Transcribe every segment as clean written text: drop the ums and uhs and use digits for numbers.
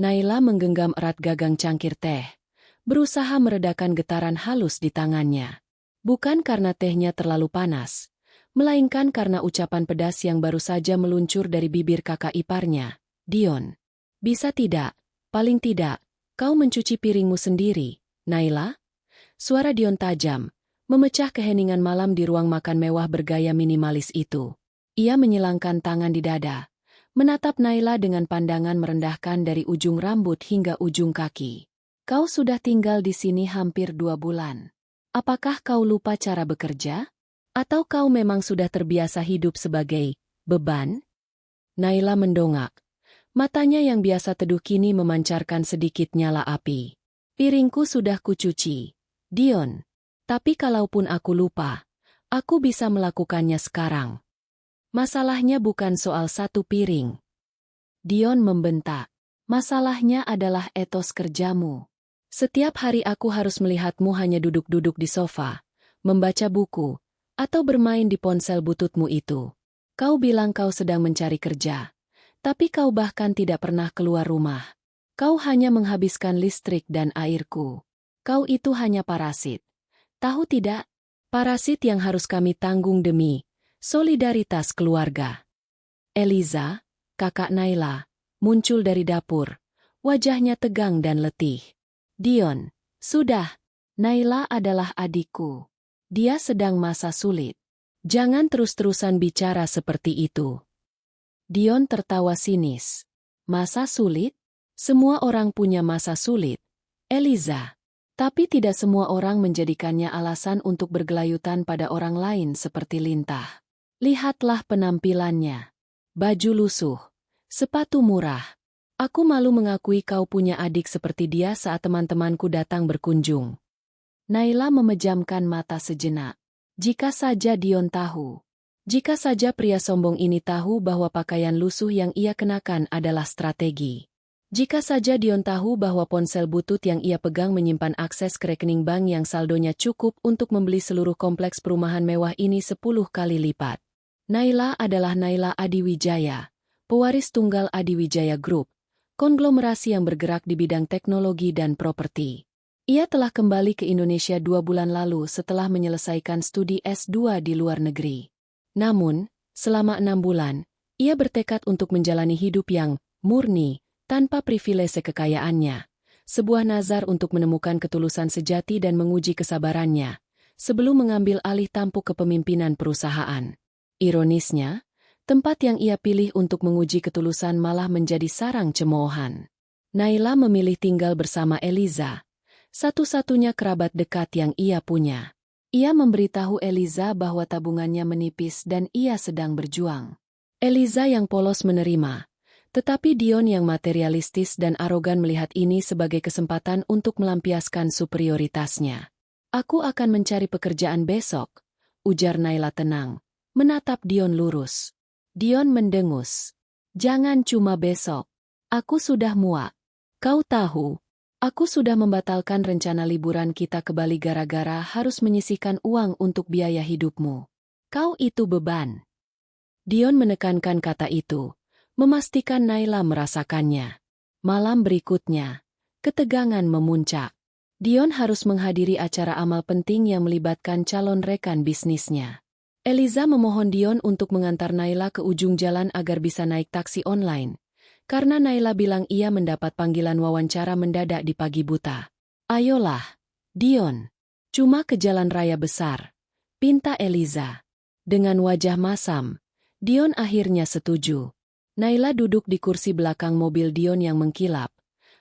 Naila menggenggam erat gagang cangkir teh, berusaha meredakan getaran halus di tangannya. Bukan karena tehnya terlalu panas, melainkan karena ucapan pedas yang baru saja meluncur dari bibir kakak iparnya. Dion, bisa tidak, paling tidak, kau mencuci piringmu sendiri, Naila? Suara Dion tajam, memecah keheningan malam di ruang makan mewah bergaya minimalis itu. Ia menyilangkan tangan di dada, menatap Naila dengan pandangan merendahkan dari ujung rambut hingga ujung kaki. Kau sudah tinggal di sini hampir 2 bulan. Apakah kau lupa cara bekerja? Atau kau memang sudah terbiasa hidup sebagai beban? Naila mendongak. Matanya yang biasa teduh kini memancarkan sedikit nyala api. Piringku sudah kucuci, Dion. Tapi kalaupun aku lupa, aku bisa melakukannya sekarang. Masalahnya bukan soal satu piring. Dion membentak. Masalahnya adalah etos kerjamu. Setiap hari aku harus melihatmu hanya duduk-duduk di sofa, membaca buku, atau bermain di ponsel bututmu itu. Kau bilang kau sedang mencari kerja, tapi kau bahkan tidak pernah keluar rumah. Kau hanya menghabiskan listrik dan airku. Kau itu hanya parasit. Tahu tidak? Parasit yang harus kami tanggung demi solidaritas keluarga. Eliza, kakak Naila, muncul dari dapur, wajahnya tegang dan letih. Dion, sudah. Naila adalah adikku. Dia sedang masa sulit. Jangan terus-terusan bicara seperti itu. Dion tertawa sinis. Masa sulit? Semua orang punya masa sulit, Eliza. Tapi tidak semua orang menjadikannya alasan untuk bergelayutan pada orang lain seperti lintah. Lihatlah penampilannya. Baju lusuh, sepatu murah. Aku malu mengakui kau punya adik seperti dia saat teman-temanku datang berkunjung. Naila memejamkan mata sejenak. Jika saja Dion tahu. Jika saja pria sombong ini tahu bahwa pakaian lusuh yang ia kenakan adalah strategi. Jika saja Dion tahu bahwa ponsel butut yang ia pegang menyimpan akses ke rekening bank yang saldonya cukup untuk membeli seluruh kompleks perumahan mewah ini 10 kali lipat. Naila adalah Naila Adiwijaya, pewaris tunggal Adiwijaya Group, konglomerasi yang bergerak di bidang teknologi dan properti. Ia telah kembali ke Indonesia 2 bulan lalu setelah menyelesaikan studi S2 di luar negeri. Namun, selama 6 bulan, ia bertekad untuk menjalani hidup yang murni, tanpa privilese kekayaannya. Sebuah nazar untuk menemukan ketulusan sejati dan menguji kesabarannya, sebelum mengambil alih tampuk kepemimpinan perusahaan. Ironisnya, tempat yang ia pilih untuk menguji ketulusan malah menjadi sarang cemoohan. Naila memilih tinggal bersama Eliza, satu-satunya kerabat dekat yang ia punya. Ia memberitahu Eliza bahwa tabungannya menipis dan ia sedang berjuang. Eliza yang polos menerima, tetapi Dion yang materialistis dan arogan melihat ini sebagai kesempatan untuk melampiaskan superioritasnya. Aku akan mencari pekerjaan besok, ujar Naila tenang, menatap Dion lurus. Dion mendengus. Jangan cuma besok. Aku sudah muak. Kau tahu, aku sudah membatalkan rencana liburan kita ke Bali gara-gara harus menyisihkan uang untuk biaya hidupmu. Kau itu beban. Dion menekankan kata itu, memastikan Naila merasakannya. Malam berikutnya, ketegangan memuncak. Dion harus menghadiri acara amal penting yang melibatkan calon rekan bisnisnya. Eliza memohon Dion untuk mengantar Naila ke ujung jalan agar bisa naik taksi online. Karena Naila bilang ia mendapat panggilan wawancara mendadak di pagi buta. Ayolah, Dion. Cuma ke jalan raya besar, pinta Eliza. Dengan wajah masam, Dion akhirnya setuju. Naila duduk di kursi belakang mobil Dion yang mengkilap,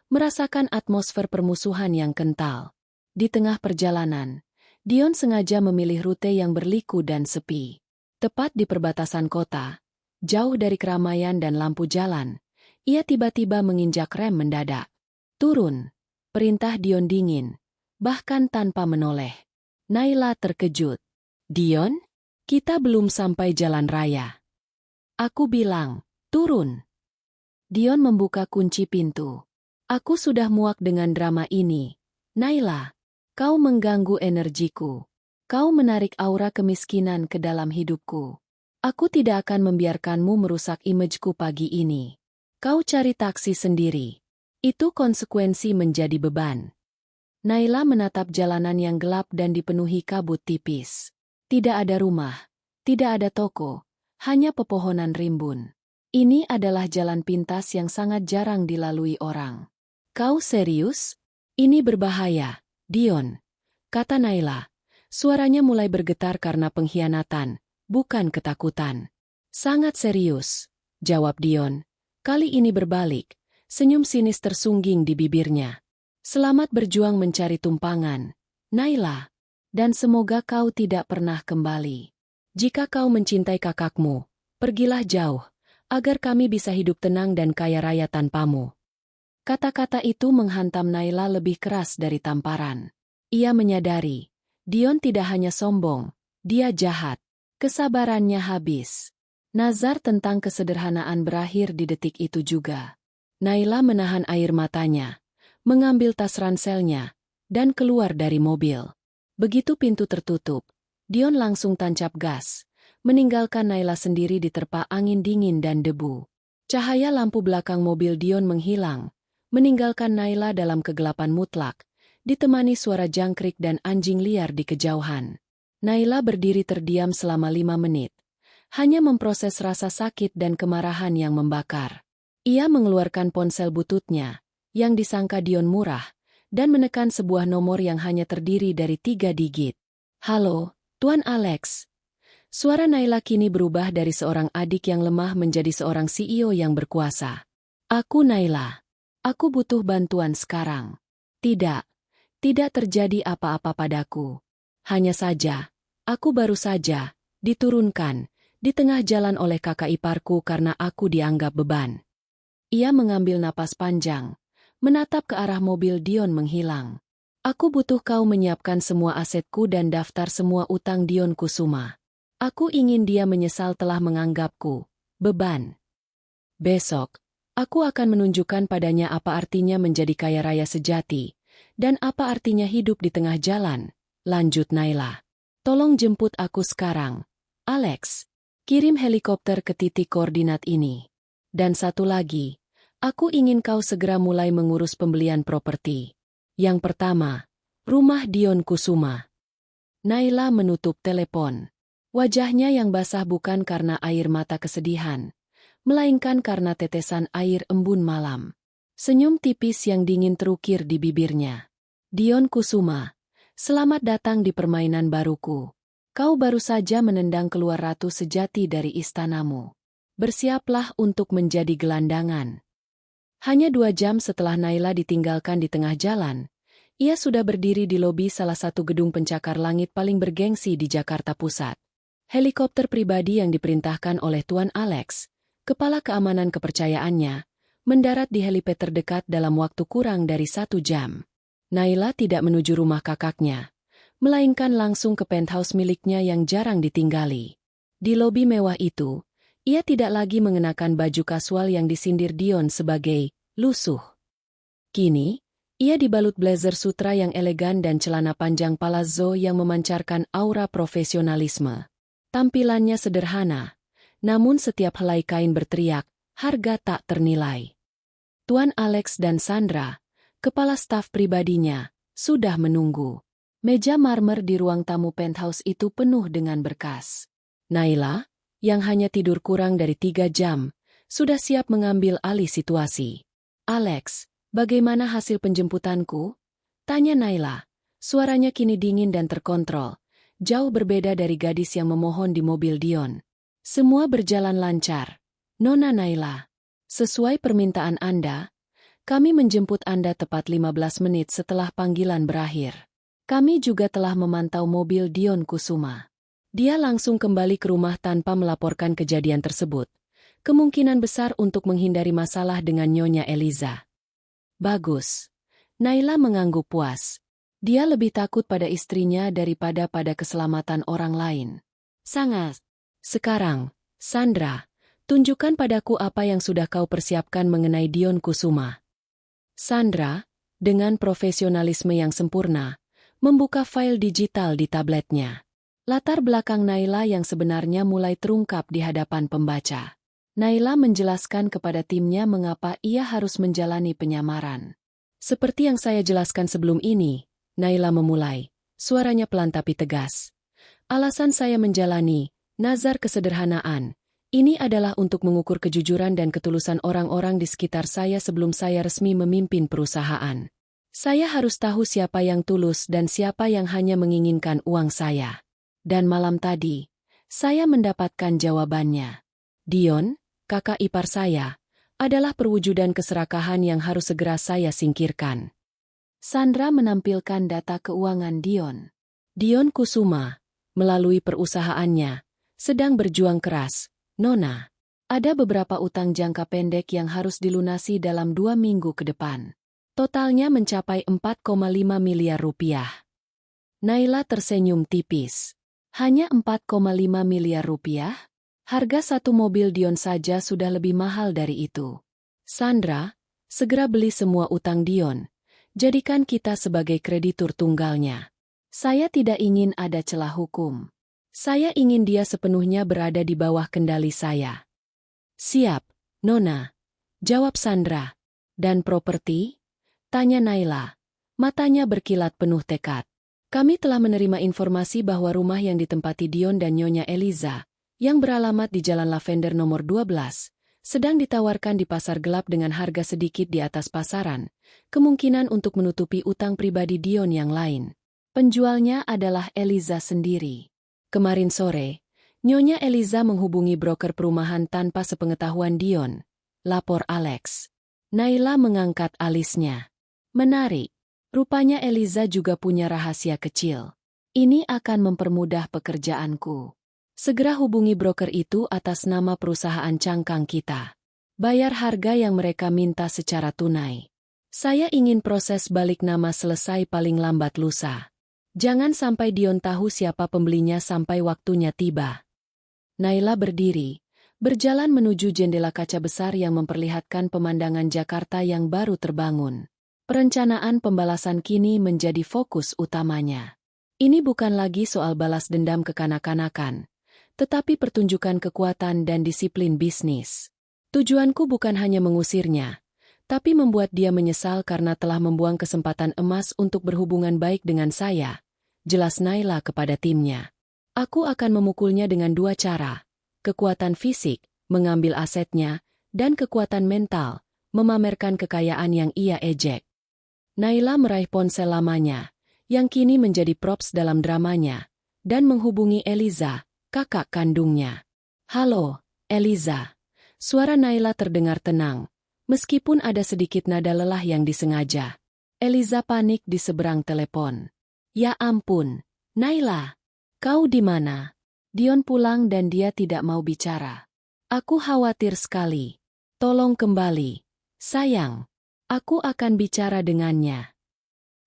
merasakan atmosfer permusuhan yang kental. Di tengah perjalanan, Dion sengaja memilih rute yang berliku dan sepi. Tepat di perbatasan kota, jauh dari keramaian dan lampu jalan, ia tiba-tiba menginjak rem mendadak. Turun, perintah Dion dingin, bahkan tanpa menoleh. Naila terkejut. Dion, kita belum sampai jalan raya. Aku bilang, turun. Dion membuka kunci pintu. Aku sudah muak dengan drama ini. Naila, kau mengganggu energiku. Kau menarik aura kemiskinan ke dalam hidupku. Aku tidak akan membiarkanmu merusak imageku pagi ini. Kau cari taksi sendiri. Itu konsekuensi menjadi beban. Naila menatap jalanan yang gelap dan dipenuhi kabut tipis. Tidak ada rumah, tidak ada toko, hanya pepohonan rimbun. Ini adalah jalan pintas yang sangat jarang dilalui orang. Kau serius? Ini berbahaya, Dion, kata Naila. Suaranya mulai bergetar karena pengkhianatan, bukan ketakutan. Sangat serius, jawab Dion. Kali ini berbalik, senyum sinis tersungging di bibirnya. Selamat berjuang mencari tumpangan, Naila. Dan semoga kau tidak pernah kembali. Jika kau mencintai kakakmu, pergilah jauh, agar kami bisa hidup tenang dan kaya raya tanpamu. Kata-kata itu menghantam Naila lebih keras dari tamparan. Ia menyadari, Dion tidak hanya sombong, dia jahat. Kesabarannya habis. Nazar tentang kesederhanaan berakhir di detik itu juga. Naila menahan air matanya, mengambil tas ranselnya, dan keluar dari mobil. Begitu pintu tertutup, Dion langsung tancap gas, meninggalkan Naila sendiri diterpa angin dingin dan debu. Cahaya lampu belakang mobil Dion menghilang, meninggalkan Naila dalam kegelapan mutlak, ditemani suara jangkrik dan anjing liar di kejauhan. Naila berdiri terdiam selama 5 menit, hanya memproses rasa sakit dan kemarahan yang membakar. Ia mengeluarkan ponsel bututnya, yang disangka Dion murah, dan menekan sebuah nomor yang hanya terdiri dari 3 digit. Halo, Tuan Alex. Suara Naila kini berubah dari seorang adik yang lemah menjadi seorang CEO yang berkuasa. Aku Naila. Aku butuh bantuan sekarang. Tidak terjadi apa-apa padaku. Hanya saja, aku baru saja diturunkan di tengah jalan oleh kakak iparku karena aku dianggap beban. Ia mengambil napas panjang, menatap ke arah mobil Dion menghilang. Aku butuh kau menyiapkan semua asetku dan daftar semua utang Dion Kusuma. Aku ingin dia menyesal telah menganggapku beban. Besok, aku akan menunjukkan padanya apa artinya menjadi kaya raya sejati, dan apa artinya hidup di tengah jalan, lanjut Naila. Tolong jemput aku sekarang, Alex. Kirim helikopter ke titik koordinat ini. Dan satu lagi, aku ingin kau segera mulai mengurus pembelian properti. Yang pertama, rumah Dion Kusuma. Naila menutup telepon. Wajahnya yang basah bukan karena air mata kesedihan, melainkan karena tetesan air embun malam. Senyum tipis yang dingin terukir di bibirnya. Dion Kusuma, selamat datang di permainan baruku. Kau baru saja menendang keluar ratu sejati dari istanamu. Bersiaplah untuk menjadi gelandangan. Hanya 2 jam setelah Naila ditinggalkan di tengah jalan, ia sudah berdiri di lobi salah satu gedung pencakar langit paling bergengsi di Jakarta Pusat. Helikopter pribadi yang diperintahkan oleh Tuan Alex, kepala keamanan kepercayaannya, mendarat di helipad terdekat dalam waktu kurang dari 1 jam. Naila tidak menuju rumah kakaknya, melainkan langsung ke penthouse miliknya yang jarang ditinggali. Di lobi mewah itu, ia tidak lagi mengenakan baju kasual yang disindir Dion sebagai lusuh. Kini, ia dibalut blazer sutra yang elegan dan celana panjang palazzo yang memancarkan aura profesionalisme. Tampilannya sederhana, namun setiap helai kain berteriak, harga tak ternilai. Tuan Alex dan Sandra, kepala staf pribadinya, sudah menunggu. Meja marmer di ruang tamu penthouse itu penuh dengan berkas. Naila, yang hanya tidur kurang dari 3 jam, sudah siap mengambil alih situasi. Alex, bagaimana hasil penjemputanku? Tanya Naila. Suaranya kini dingin dan terkontrol, jauh berbeda dari gadis yang memohon di mobil Dion. Semua berjalan lancar, Nona Naila. Sesuai permintaan Anda, kami menjemput Anda tepat 15 menit setelah panggilan berakhir. Kami juga telah memantau mobil Dion Kusuma. Dia langsung kembali ke rumah tanpa melaporkan kejadian tersebut. Kemungkinan besar untuk menghindari masalah dengan Nyonya Eliza. Bagus. Naila mengangguk puas. Dia lebih takut pada istrinya daripada pada keselamatan orang lain. Sangat. Sekarang, Sandra, tunjukkan padaku apa yang sudah kau persiapkan mengenai Dion Kusuma. Sandra, dengan profesionalisme yang sempurna, membuka file digital di tabletnya. Latar belakang Naila yang sebenarnya mulai terungkap di hadapan pembaca. Naila menjelaskan kepada timnya mengapa ia harus menjalani penyamaran. Seperti yang saya jelaskan sebelum ini, Naila memulai, suaranya pelan tapi tegas. Alasan saya menjalani nazar kesederhanaan ini adalah untuk mengukur kejujuran dan ketulusan orang-orang di sekitar saya sebelum saya resmi memimpin perusahaan. Saya harus tahu siapa yang tulus dan siapa yang hanya menginginkan uang saya. Dan malam tadi, saya mendapatkan jawabannya. Dion, kakak ipar saya, adalah perwujudan keserakahan yang harus segera saya singkirkan. Sandra menampilkan data keuangan Dion. Dion Kusuma, melalui perusahaannya, sedang berjuang keras. Nona, ada beberapa utang jangka pendek yang harus dilunasi dalam 2 minggu ke depan. Totalnya mencapai 4,5 miliar rupiah. Naila tersenyum tipis. Hanya 4,5 miliar rupiah? Harga satu mobil Dion saja sudah lebih mahal dari itu. Sandra, segera beli semua utang Dion. Jadikan kita sebagai kreditur tunggalnya. Saya tidak ingin ada celah hukum. Saya ingin dia sepenuhnya berada di bawah kendali saya. Siap, Nona. Jawab Sandra. Dan properti? Tanya Naila. Matanya berkilat penuh tekad. Kami telah menerima informasi bahwa rumah yang ditempati Dion dan Nyonya Eliza, yang beralamat di Jalan Lavender nomor 12, sedang ditawarkan di pasar gelap dengan harga sedikit di atas pasaran, kemungkinan untuk menutupi utang pribadi Dion yang lain. Penjualnya adalah Eliza sendiri. Kemarin sore, Nyonya Eliza menghubungi broker perumahan tanpa sepengetahuan Dion, lapor Alex. Naila mengangkat alisnya. Menarik. Rupanya Eliza juga punya rahasia kecil. Ini akan mempermudah pekerjaanku. Segera hubungi broker itu atas nama perusahaan cangkang kita. Bayar harga yang mereka minta secara tunai. Saya ingin proses balik nama selesai paling lambat lusa. Jangan sampai Dion tahu siapa pembelinya sampai waktunya tiba. Naila berdiri, berjalan menuju jendela kaca besar yang memperlihatkan pemandangan Jakarta yang baru terbangun. Perencanaan pembalasan kini menjadi fokus utamanya. Ini bukan lagi soal balas dendam kekanak-kanakan, tetapi pertunjukan kekuatan dan disiplin bisnis. Tujuanku bukan hanya mengusirnya, tapi membuat dia menyesal karena telah membuang kesempatan emas untuk berhubungan baik dengan saya, jelas Naila kepada timnya. Aku akan memukulnya dengan 2 cara, kekuatan fisik, mengambil asetnya, dan kekuatan mental, memamerkan kekayaan yang ia ejek. Naila meraih ponsel lamanya, yang kini menjadi props dalam dramanya, dan menghubungi Eliza, kakak kandungnya. Halo, Eliza. Suara Naila terdengar tenang, meskipun ada sedikit nada lelah yang disengaja. Eliza panik di seberang telepon. Ya ampun, Naila. Kau di mana? Dion pulang dan dia tidak mau bicara. Aku khawatir sekali. Tolong kembali. Sayang. Aku akan bicara dengannya.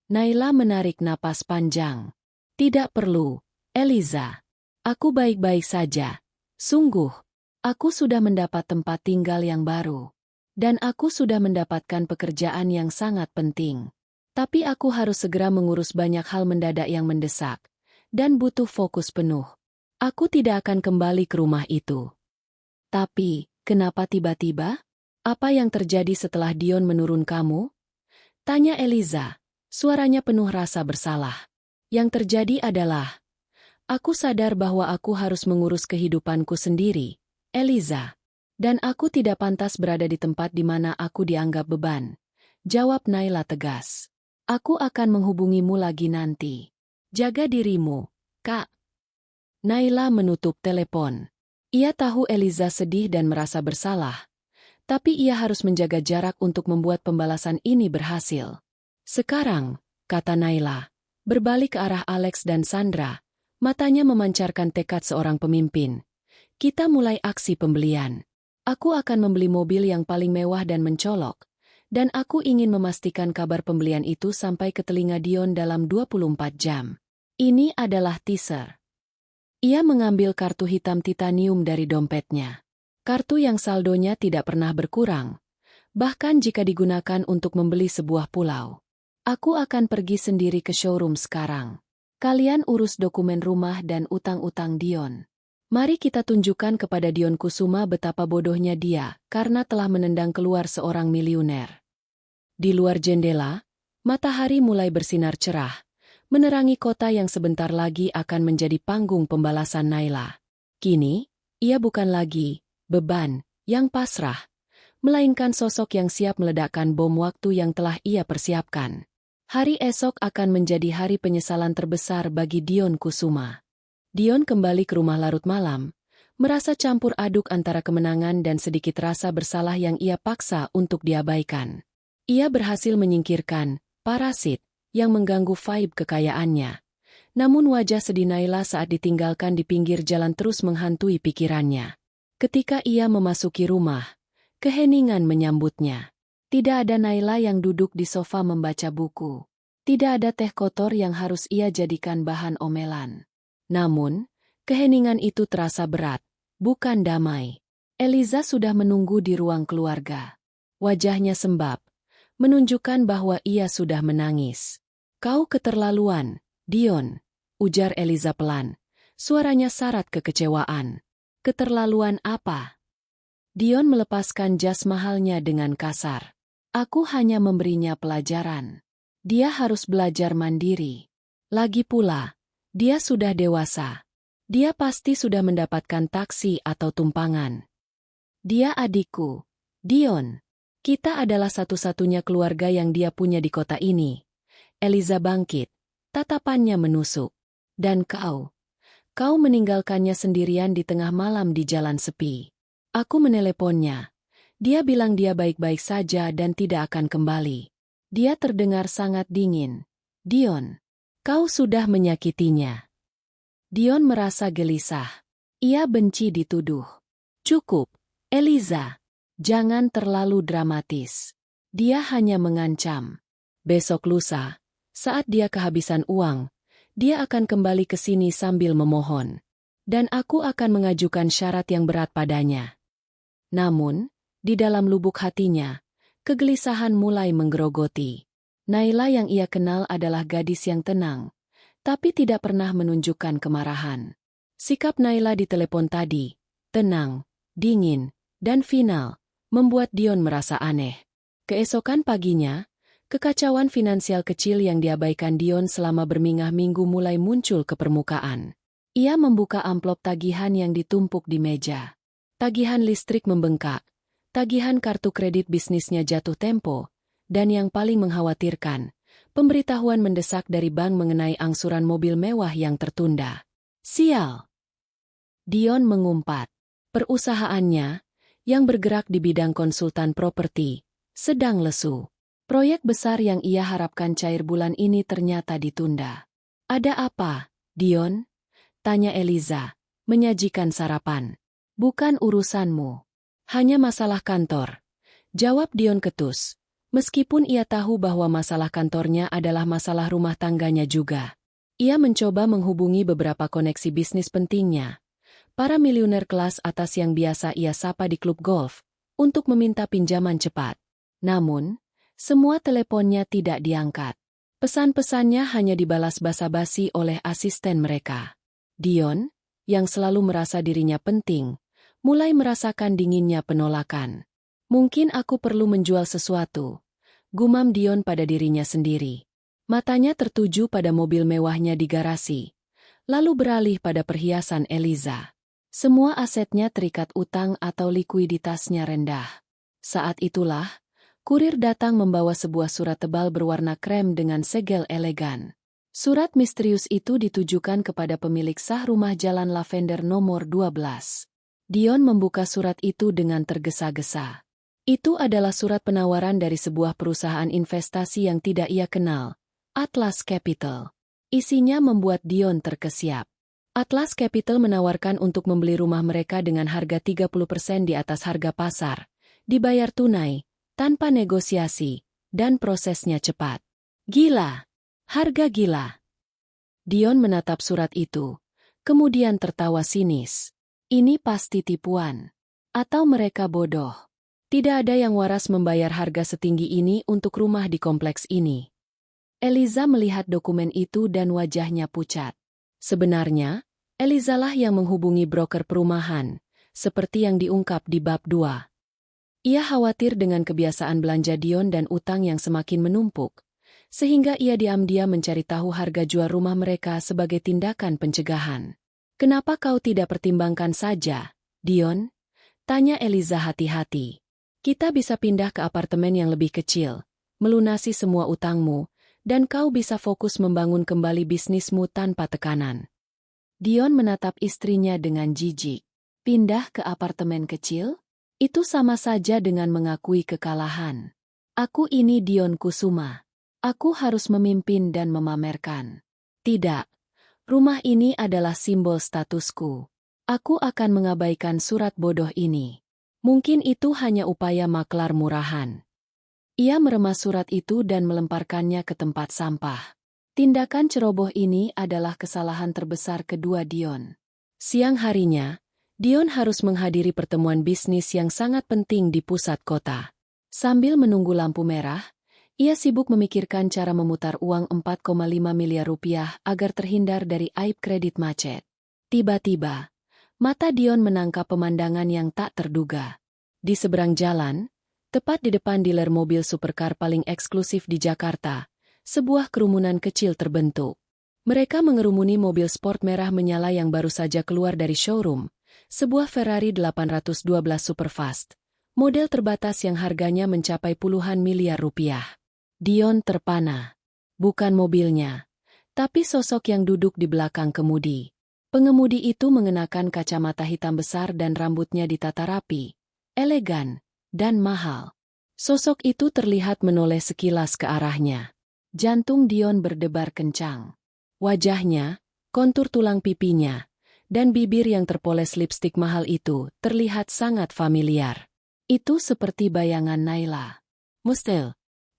Naila menarik napas panjang. Tidak perlu, Eliza. Aku baik-baik saja. Sungguh, aku sudah mendapat tempat tinggal yang baru. Dan aku sudah mendapatkan pekerjaan yang sangat penting. Tapi aku harus segera mengurus banyak hal mendadak yang mendesak. Dan butuh fokus penuh. Aku tidak akan kembali ke rumah itu. Tapi, kenapa tiba-tiba? Apa yang terjadi setelah Dion menurun kamu? Tanya Eliza, suaranya penuh rasa bersalah. Yang terjadi adalah, aku sadar bahwa aku harus mengurus kehidupanku sendiri, Eliza. Dan aku tidak pantas berada di tempat di mana aku dianggap beban. Jawab Naila tegas. Aku akan menghubungimu lagi nanti. Jaga dirimu, Kak. Naila menutup telepon. Ia tahu Eliza sedih dan merasa bersalah. Tapi ia harus menjaga jarak untuk membuat pembalasan ini berhasil. Sekarang, kata Naila, berbalik ke arah Alex dan Sandra, matanya memancarkan tekad seorang pemimpin. Kita mulai aksi pembelian. Aku akan membeli mobil yang paling mewah dan mencolok, dan aku ingin memastikan kabar pembelian itu sampai ke telinga Dion dalam 24 jam. Ini adalah teaser. Ia mengambil kartu hitam titanium dari dompetnya. Kartu yang saldonya tidak pernah berkurang, bahkan jika digunakan untuk membeli sebuah pulau. Aku akan pergi sendiri ke showroom sekarang. Kalian urus dokumen rumah dan utang-utang Dion. Mari kita tunjukkan kepada Dion Kusuma betapa bodohnya dia karena telah menendang keluar seorang miliuner. Di luar jendela, matahari mulai bersinar cerah, menerangi kota yang sebentar lagi akan menjadi panggung pembalasan Naila. Kini, ia bukan lagi beban yang pasrah, melainkan sosok yang siap meledakkan bom waktu yang telah ia persiapkan. Hari esok akan menjadi hari penyesalan terbesar bagi Dion Kusuma. Dion kembali ke rumah larut malam, merasa campur aduk antara kemenangan dan sedikit rasa bersalah yang ia paksa untuk diabaikan. Ia berhasil menyingkirkan parasit yang mengganggu vibe kekayaannya. Namun wajah sedih Naila saat ditinggalkan di pinggir jalan terus menghantui pikirannya. Ketika ia memasuki rumah, keheningan menyambutnya. Tidak ada Naila yang duduk di sofa membaca buku. Tidak ada teh kotor yang harus ia jadikan bahan omelan. Namun, keheningan itu terasa berat, bukan damai. Eliza sudah menunggu di ruang keluarga. Wajahnya sembab, menunjukkan bahwa ia sudah menangis. "Kau keterlaluan, Dion," ujar Eliza pelan. Suaranya syarat kekecewaan. "Keterlaluan apa?" Dion melepaskan jas mahalnya dengan kasar. "Aku hanya memberinya pelajaran. Dia harus belajar mandiri. Lagi pula, dia sudah dewasa. Dia pasti sudah mendapatkan taksi atau tumpangan. Dia adikku, Dion. Kita adalah satu-satunya keluarga yang dia punya di kota ini." Eliza bangkit, tatapannya menusuk. "Dan kau meninggalkannya sendirian di tengah malam di jalan sepi." "Aku meneleponnya. Dia bilang dia baik-baik saja dan tidak akan kembali." Dia terdengar sangat dingin. "Dion, kau sudah menyakitinya." Dion merasa gelisah. Ia benci dituduh. "Cukup, Eliza. Jangan terlalu dramatis." Dia hanya mengancam. "Besok lusa, saat dia kehabisan uang, dia akan kembali ke sini sambil memohon. Dan aku akan mengajukan syarat yang berat padanya." Namun, di dalam lubuk hatinya, kegelisahan mulai menggerogoti. Naila yang ia kenal adalah gadis yang tenang, tapi tidak pernah menunjukkan kemarahan. Sikap Naila di telepon tadi, tenang, dingin, dan final, membuat Dion merasa aneh. Keesokan paginya, kekacauan finansial kecil yang diabaikan Dion selama berminggu-minggu mulai muncul ke permukaan. Ia membuka amplop tagihan yang ditumpuk di meja. Tagihan listrik membengkak, tagihan kartu kredit bisnisnya jatuh tempo, dan yang paling mengkhawatirkan, pemberitahuan mendesak dari bank mengenai angsuran mobil mewah yang tertunda. Sial! Dion mengumpat. Perusahaannya, yang bergerak di bidang konsultan properti, sedang lesu. Proyek besar yang ia harapkan cair bulan ini ternyata ditunda. "Ada apa, Dion?" tanya Eliza, menyajikan sarapan. "Bukan urusanmu. Hanya masalah kantor," jawab Dion ketus. Meskipun ia tahu bahwa masalah kantornya adalah masalah rumah tangganya juga. Ia mencoba menghubungi beberapa koneksi bisnis pentingnya, para miliuner kelas atas yang biasa ia sapa di klub golf, untuk meminta pinjaman cepat. Namun, semua teleponnya tidak diangkat. Pesan-pesannya hanya dibalas basa-basi oleh asisten mereka. Dion, yang selalu merasa dirinya penting, mulai merasakan dinginnya penolakan. "Mungkin aku perlu menjual sesuatu," gumam Dion pada dirinya sendiri. Matanya tertuju pada mobil mewahnya di garasi, lalu beralih pada perhiasan Eliza. Semua asetnya terikat utang atau likuiditasnya rendah. Saat itulah, kurir datang membawa sebuah surat tebal berwarna krem dengan segel elegan. Surat misterius itu ditujukan kepada pemilik sah rumah Jalan Lavender nomor 12. Dion membuka surat itu dengan tergesa-gesa. Itu adalah surat penawaran dari sebuah perusahaan investasi yang tidak ia kenal, Atlas Capital. Isinya membuat Dion terkesiap. Atlas Capital menawarkan untuk membeli rumah mereka dengan harga 30% di atas harga pasar, dibayar tunai, tanpa negosiasi, dan prosesnya cepat. Gila! Harga gila! Dion menatap surat itu, kemudian tertawa sinis. Ini pasti tipuan. Atau mereka bodoh. Tidak ada yang waras membayar harga setinggi ini untuk rumah di kompleks ini. Eliza melihat dokumen itu dan wajahnya pucat. Sebenarnya, Elizalah yang menghubungi broker perumahan, seperti yang diungkap di bab 2. Ia khawatir dengan kebiasaan belanja Dion dan utang yang semakin menumpuk, sehingga ia diam-diam mencari tahu harga jual rumah mereka sebagai tindakan pencegahan. "Kenapa kau tidak pertimbangkan saja, Dion?" tanya Eliza hati-hati. "Kita bisa pindah ke apartemen yang lebih kecil, melunasi semua utangmu, dan kau bisa fokus membangun kembali bisnismu tanpa tekanan." Dion menatap istrinya dengan jijik. "Pindah ke apartemen kecil? Itu sama saja dengan mengakui kekalahan. Aku ini Dion Kusuma. Aku harus memimpin dan memamerkan. Tidak, rumah ini adalah simbol statusku. Aku akan mengabaikan surat bodoh ini. Mungkin itu hanya upaya maklar murahan." Ia meremas surat itu dan melemparkannya ke tempat sampah. Tindakan ceroboh ini adalah kesalahan terbesar kedua Dion. Siang harinya, Dion harus menghadiri pertemuan bisnis yang sangat penting di pusat kota. Sambil menunggu lampu merah, ia sibuk memikirkan cara memutar uang 4,5 miliar rupiah agar terhindar dari aib kredit macet. Tiba-tiba, mata Dion menangkap pemandangan yang tak terduga. Di seberang jalan, tepat di depan dealer mobil supercar paling eksklusif di Jakarta, sebuah kerumunan kecil terbentuk. Mereka mengerumuni mobil sport merah menyala yang baru saja keluar dari showroom, sebuah Ferrari 812 Superfast, model terbatas yang harganya mencapai puluhan miliar rupiah. Dion terpana. Bukan mobilnya, tapi sosok yang duduk di belakang kemudi. Pengemudi itu mengenakan kacamata hitam besar dan rambutnya ditata rapi, elegan, dan mahal. Sosok itu terlihat menoleh sekilas ke arahnya. Jantung Dion berdebar kencang. Wajahnya, kontur tulang pipinya, dan bibir yang terpoles lipstik mahal itu terlihat sangat familiar. Itu seperti bayangan Naila. Mustel.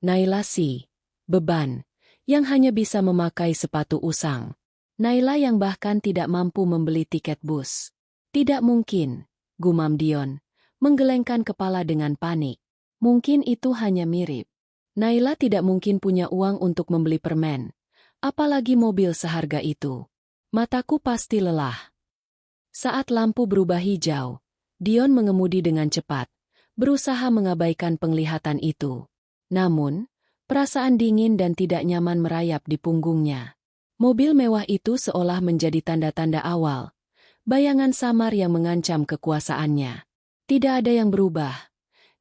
Naila si beban, yang hanya bisa memakai sepatu usang. Naila yang bahkan tidak mampu membeli tiket bus. "Tidak mungkin," gumam Dion, menggelengkan kepala dengan panik. Mungkin itu hanya mirip. Naila tidak mungkin punya uang untuk membeli permen, apalagi mobil seharga itu. Mataku pasti lelah. Saat lampu berubah hijau, Dion mengemudi dengan cepat, berusaha mengabaikan penglihatan itu. Namun, perasaan dingin dan tidak nyaman merayap di punggungnya. Mobil mewah itu seolah menjadi tanda-tanda awal, bayangan samar yang mengancam kekuasaannya. Tidak ada yang berubah.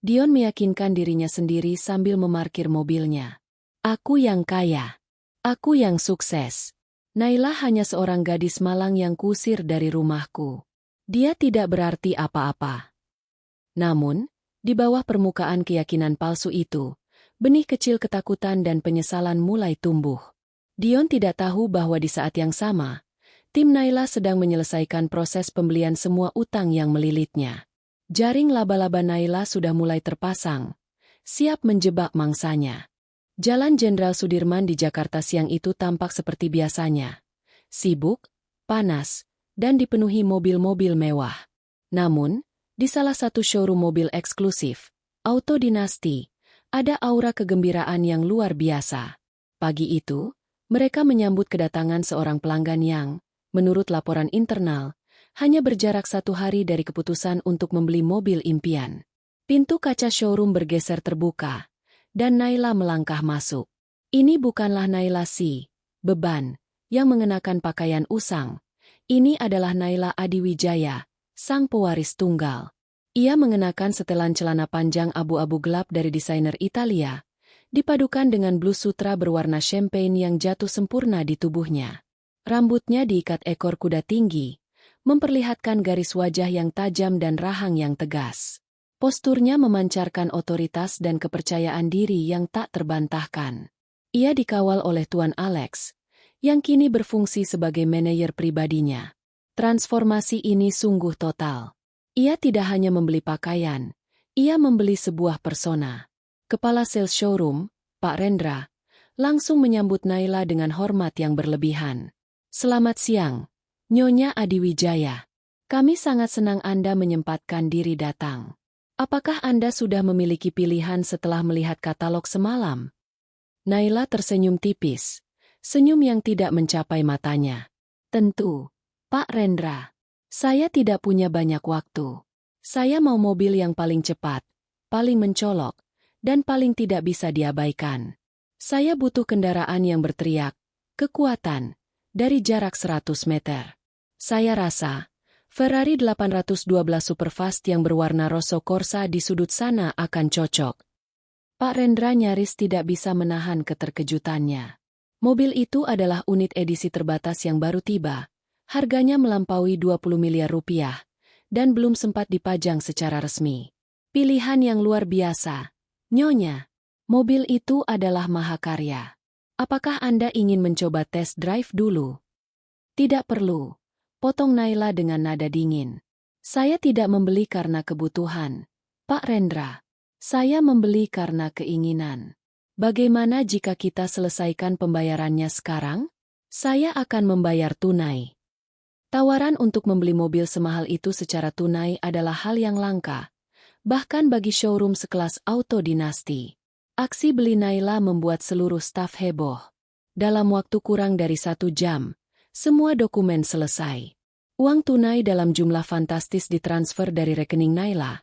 Dion meyakinkan dirinya sendiri sambil memarkir mobilnya. "Aku yang kaya. Aku yang sukses. Naila hanya seorang gadis malang yang kusir dari rumahku. Dia tidak berarti apa-apa." Namun, di bawah permukaan keyakinan palsu itu, benih kecil ketakutan dan penyesalan mulai tumbuh. Dion tidak tahu bahwa di saat yang sama, tim Naila sedang menyelesaikan proses pembelian semua utang yang melilitnya. Jaring laba-laba Naila sudah mulai terpasang, siap menjebak mangsanya. Jalan Jenderal Sudirman di Jakarta siang itu tampak seperti biasanya. Sibuk, panas, dan dipenuhi mobil-mobil mewah. Namun, di salah satu showroom mobil eksklusif, Auto Dinasti, ada aura kegembiraan yang luar biasa. Pagi itu, mereka menyambut kedatangan seorang pelanggan yang, menurut laporan internal, hanya berjarak 1 hari dari keputusan untuk membeli mobil impian. Pintu kaca showroom bergeser terbuka, dan Naila melangkah masuk. Ini bukanlah Naila si beban, yang mengenakan pakaian usang. Ini adalah Naila Adiwijaya, sang pewaris tunggal. Ia mengenakan setelan celana panjang abu-abu gelap dari desainer Italia, dipadukan dengan blus sutra berwarna champagne yang jatuh sempurna di tubuhnya. Rambutnya diikat ekor kuda tinggi, memperlihatkan garis wajah yang tajam dan rahang yang tegas. Posturnya memancarkan otoritas dan kepercayaan diri yang tak terbantahkan. Ia dikawal oleh Tuan Alex, yang kini berfungsi sebagai manajer pribadinya. Transformasi ini sungguh total. Ia tidak hanya membeli pakaian, ia membeli sebuah persona. Kepala sales showroom, Pak Rendra, langsung menyambut Naila dengan hormat yang berlebihan. "Selamat siang, Nyonya Adiwijaya. Kami sangat senang Anda menyempatkan diri datang. Apakah Anda sudah memiliki pilihan setelah melihat katalog semalam?" Naila tersenyum tipis, senyum yang tidak mencapai matanya. "Tentu, Pak Rendra, saya tidak punya banyak waktu. Saya mau mobil yang paling cepat, paling mencolok, dan paling tidak bisa diabaikan. Saya butuh kendaraan yang berteriak, kekuatan, dari jarak 100 meter. Saya rasa, Ferrari 812 Superfast yang berwarna rosso corsa di sudut sana akan cocok. Pak Rendra nyaris tidak bisa menahan keterkejutannya. Mobil itu adalah unit edisi terbatas yang baru tiba, harganya melampaui 20 miliar rupiah, dan belum sempat dipajang secara resmi. Pilihan yang luar biasa. Nyonya, mobil itu adalah mahakarya. Apakah Anda ingin mencoba test drive dulu? Tidak perlu, potong Naila dengan nada dingin. Saya tidak membeli karena kebutuhan, Pak Rendra. Saya membeli karena keinginan. Bagaimana jika kita selesaikan pembayarannya sekarang? Saya akan membayar tunai. Tawaran untuk membeli mobil semahal itu secara tunai adalah hal yang langka, bahkan bagi showroom sekelas Auto Dinasti. Aksi beli Naila membuat seluruh staf heboh. Dalam waktu kurang dari 1 jam, semua dokumen selesai. Uang tunai dalam jumlah fantastis ditransfer dari rekening Naila,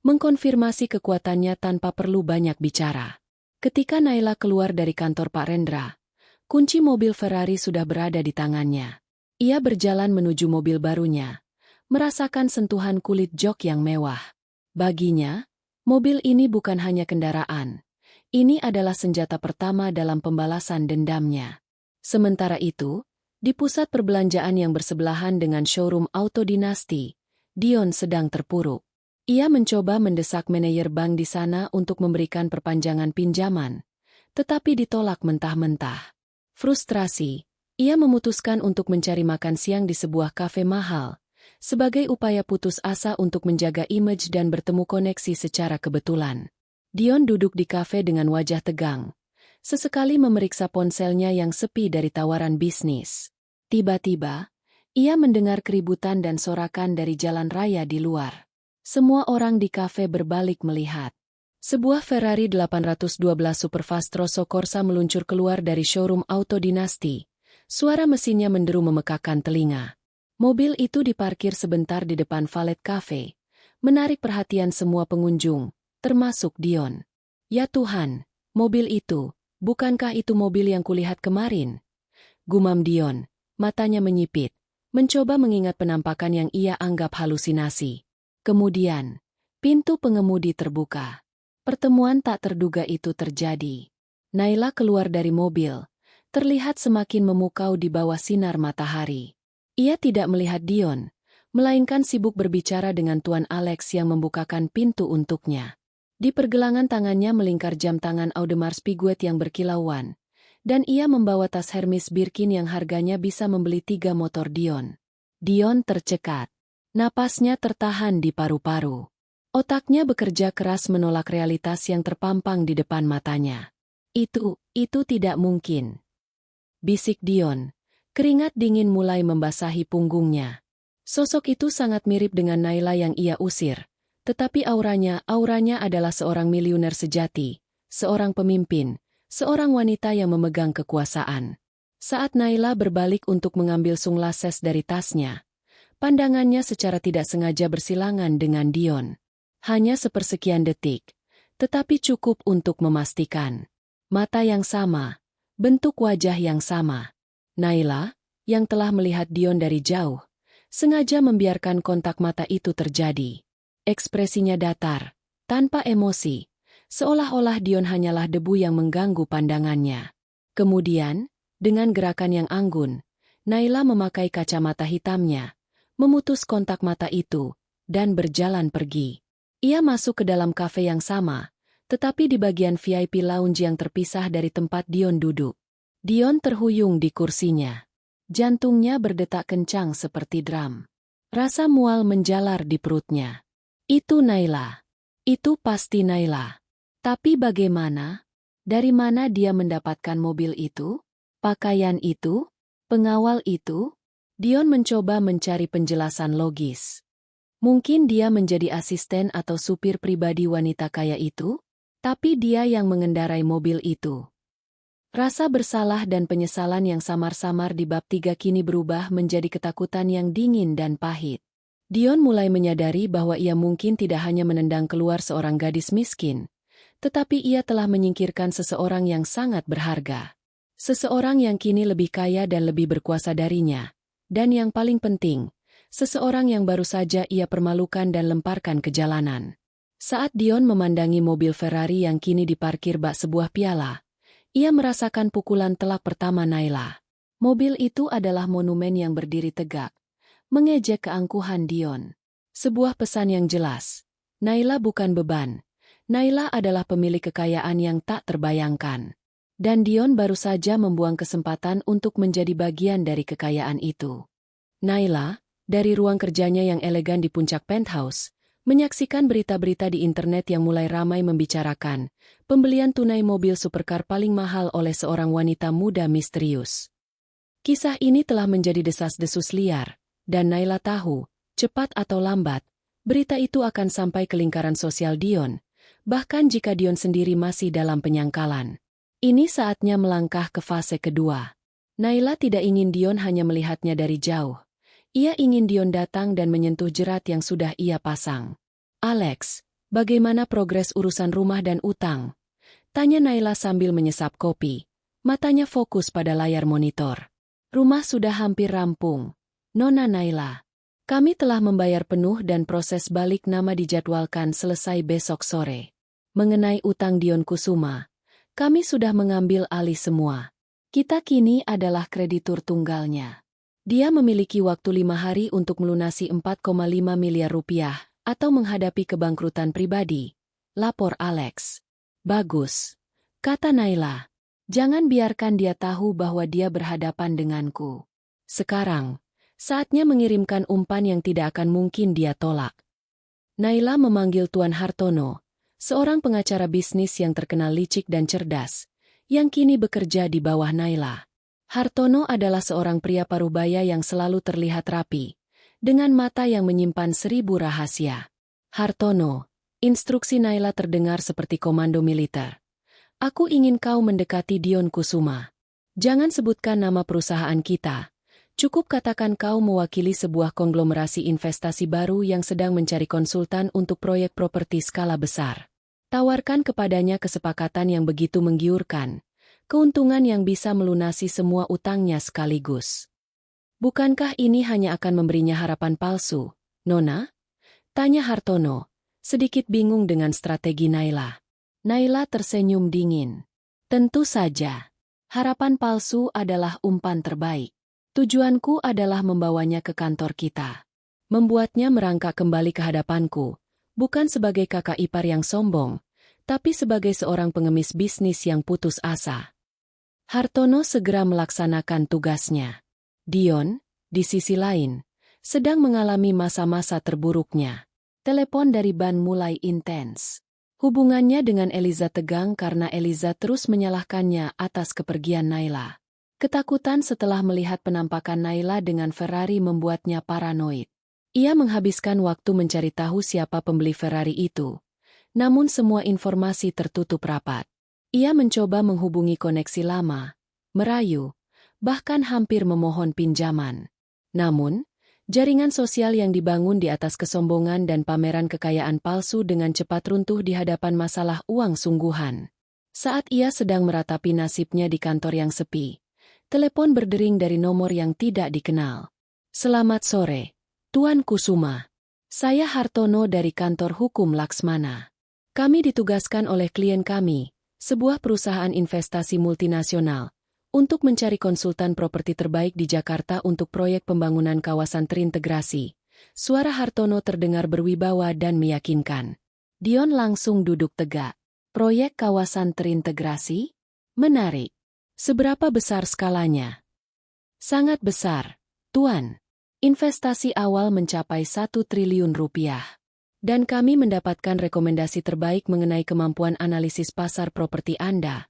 mengkonfirmasi kekuatannya tanpa perlu banyak bicara. Ketika Naila keluar dari kantor Pak Rendra, kunci mobil Ferrari sudah berada di tangannya. Ia berjalan menuju mobil barunya, merasakan sentuhan kulit jok yang mewah. Baginya, mobil ini bukan hanya kendaraan. Ini adalah senjata pertama dalam pembalasan dendamnya. Sementara itu, di pusat perbelanjaan yang bersebelahan dengan showroom Auto Dinasti, Dion sedang terpuruk. Ia mencoba mendesak manajer bank di sana untuk memberikan perpanjangan pinjaman, tetapi ditolak mentah-mentah. Frustrasi, ia memutuskan untuk mencari makan siang di sebuah kafe mahal, sebagai upaya putus asa untuk menjaga image dan bertemu koneksi secara kebetulan. Dion duduk di kafe dengan wajah tegang, sesekali memeriksa ponselnya yang sepi dari tawaran bisnis. Tiba-tiba, ia mendengar keributan dan sorakan dari jalan raya di luar. Semua orang di kafe berbalik melihat. Sebuah Ferrari 812 Superfast Rosso Corsa meluncur keluar dari showroom Auto Dinasti. Suara mesinnya menderu memekakan telinga. Mobil itu diparkir sebentar di depan valet cafe, menarik perhatian semua pengunjung, termasuk Dion. Ya Tuhan, mobil itu, bukankah itu mobil yang kulihat kemarin? Gumam Dion, matanya menyipit, mencoba mengingat penampakan yang ia anggap halusinasi. Kemudian, pintu pengemudi terbuka. Pertemuan tak terduga itu terjadi. Naila keluar dari mobil, terlihat semakin memukau di bawah sinar matahari. Ia tidak melihat Dion, melainkan sibuk berbicara dengan Tuan Alex yang membukakan pintu untuknya. Di pergelangan tangannya melingkar jam tangan Audemars Piguet yang berkilauan, dan ia membawa tas Hermes Birkin yang harganya bisa membeli 3 motor Dion. Dion tercekat. Napasnya tertahan di paru-paru. Otaknya bekerja keras menolak realitas yang terpampang di depan matanya. Itu tidak mungkin. Bisik Dion. Keringat dingin mulai membasahi punggungnya. Sosok itu sangat mirip dengan Naila yang ia usir. Tetapi auranya adalah seorang miliuner sejati, seorang pemimpin, seorang wanita yang memegang kekuasaan. Saat Naila berbalik untuk mengambil sunglasses dari tasnya, pandangannya secara tidak sengaja bersilangan dengan Dion. Hanya sepersekian detik, tetapi cukup untuk memastikan. Mata yang sama, bentuk wajah yang sama. Naila, yang telah melihat Dion dari jauh, sengaja membiarkan kontak mata itu terjadi. Ekspresinya datar, tanpa emosi, seolah-olah Dion hanyalah debu yang mengganggu pandangannya. Kemudian, dengan gerakan yang anggun, Naila memakai kacamata hitamnya, memutus kontak mata itu, dan berjalan pergi. Ia masuk ke dalam kafe yang sama, tetapi di bagian VIP lounge yang terpisah dari tempat Dion duduk. Dion terhuyung di kursinya. Jantungnya berdetak kencang seperti drum. Rasa mual menjalar di perutnya. Itu Naila. Itu pasti Naila. Tapi bagaimana? Dari mana dia mendapatkan mobil itu? Pakaian itu? Pengawal itu? Dion mencoba mencari penjelasan logis. Mungkin dia menjadi asisten atau supir pribadi wanita kaya itu? Tapi dia yang mengendarai mobil itu. Rasa bersalah dan penyesalan yang samar-samar di bab 3 kini berubah menjadi ketakutan yang dingin dan pahit. Dion mulai menyadari bahwa ia mungkin tidak hanya menendang keluar seorang gadis miskin, tetapi ia telah menyingkirkan seseorang yang sangat berharga. Seseorang yang kini lebih kaya dan lebih berkuasa darinya. Dan yang paling penting, seseorang yang baru saja ia permalukan dan lemparkan ke jalanan. Saat Dion memandangi mobil Ferrari yang kini diparkir bak sebuah piala, ia merasakan pukulan telak pertama Naila. Mobil itu adalah monumen yang berdiri tegak, mengejek keangkuhan Dion. Sebuah pesan yang jelas. Naila bukan beban. Naila adalah pemilik kekayaan yang tak terbayangkan. Dan Dion baru saja membuang kesempatan untuk menjadi bagian dari kekayaan itu. Naila, dari ruang kerjanya yang elegan di puncak penthouse, menyaksikan berita-berita di internet yang mulai ramai membicarakan pembelian tunai mobil supercar paling mahal oleh seorang wanita muda misterius. Kisah ini telah menjadi desas-desus liar, dan Naila tahu, cepat atau lambat, berita itu akan sampai ke lingkaran sosial Dion, bahkan jika Dion sendiri masih dalam penyangkalan. Ini saatnya melangkah ke fase kedua. Naila tidak ingin Dion hanya melihatnya dari jauh. Ia ingin Dion datang dan menyentuh jerat yang sudah ia pasang. "Alex, bagaimana progres urusan rumah dan utang?" tanya Naila sambil menyesap kopi. Matanya fokus pada layar monitor. "Rumah sudah hampir rampung, Nona Naila. Kami telah membayar penuh dan proses balik nama dijadwalkan selesai besok sore. Mengenai utang Dion Kusuma, kami sudah mengambil alih semua. Kita kini adalah kreditur tunggalnya. Dia memiliki waktu 5 hari untuk melunasi 4,5 miliar rupiah atau menghadapi kebangkrutan pribadi," lapor Alex. "Bagus," kata Naila. "Jangan biarkan dia tahu bahwa dia berhadapan denganku. Sekarang, saatnya mengirimkan umpan yang tidak akan mungkin dia tolak." Naila memanggil Tuan Hartono, seorang pengacara bisnis yang terkenal licik dan cerdas, yang kini bekerja di bawah Naila. Hartono adalah seorang pria parubaya yang selalu terlihat rapi, dengan mata yang menyimpan 1000 rahasia. "Hartono," instruksi Naila terdengar seperti komando militer. "Aku ingin kau mendekati Dion Kusuma. Jangan sebutkan nama perusahaan kita. Cukup katakan kau mewakili sebuah konglomerasi investasi baru yang sedang mencari konsultan untuk proyek properti skala besar. Tawarkan kepadanya kesepakatan yang begitu menggiurkan. Keuntungan yang bisa melunasi semua utangnya sekaligus. Bukankah ini hanya akan memberinya harapan palsu, Nona?" tanya Hartono, sedikit bingung dengan strategi Naila. Naila tersenyum dingin. "Tentu saja. Harapan palsu adalah umpan terbaik. Tujuanku adalah membawanya ke kantor kita. Membuatnya merangkak kembali ke hadapanku, bukan sebagai kakak ipar yang sombong, tapi sebagai seorang pengemis bisnis yang putus asa." Hartono segera melaksanakan tugasnya. Dion, di sisi lain, sedang mengalami masa-masa terburuknya. Telepon dari Ban mulai intens. Hubungannya dengan Eliza tegang karena Eliza terus menyalahkannya atas kepergian Naila. Ketakutan setelah melihat penampakan Naila dengan Ferrari membuatnya paranoid. Ia menghabiskan waktu mencari tahu siapa pembeli Ferrari itu. Namun semua informasi tertutup rapat. Ia mencoba menghubungi koneksi lama, merayu, bahkan hampir memohon pinjaman. Namun, jaringan sosial yang dibangun di atas kesombongan dan pameran kekayaan palsu dengan cepat runtuh di hadapan masalah uang sungguhan. Saat ia sedang meratapi nasibnya di kantor yang sepi, telepon berdering dari nomor yang tidak dikenal. "Selamat sore, Tuan Kusuma. Saya Hartono dari kantor hukum Laksmana. Kami ditugaskan oleh klien kami, sebuah perusahaan investasi multinasional, untuk mencari konsultan properti terbaik di Jakarta untuk proyek pembangunan kawasan terintegrasi." Suara Hartono terdengar berwibawa dan meyakinkan. Dion langsung duduk tegak. "Proyek kawasan terintegrasi? Menarik. Seberapa besar skalanya?" "Sangat besar, Tuan. Investasi awal mencapai 1 triliun rupiah. Dan kami mendapatkan rekomendasi terbaik mengenai kemampuan analisis pasar properti Anda,"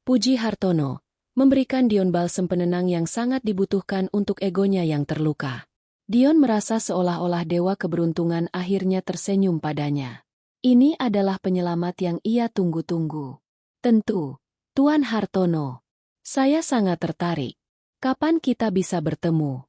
puji Hartono, memberikan Dion balsem penenang yang sangat dibutuhkan untuk egonya yang terluka. Dion merasa seolah-olah dewa keberuntungan akhirnya tersenyum padanya. Ini adalah penyelamat yang ia tunggu-tunggu. "Tentu, Tuan Hartono. Saya sangat tertarik. Kapan kita bisa bertemu?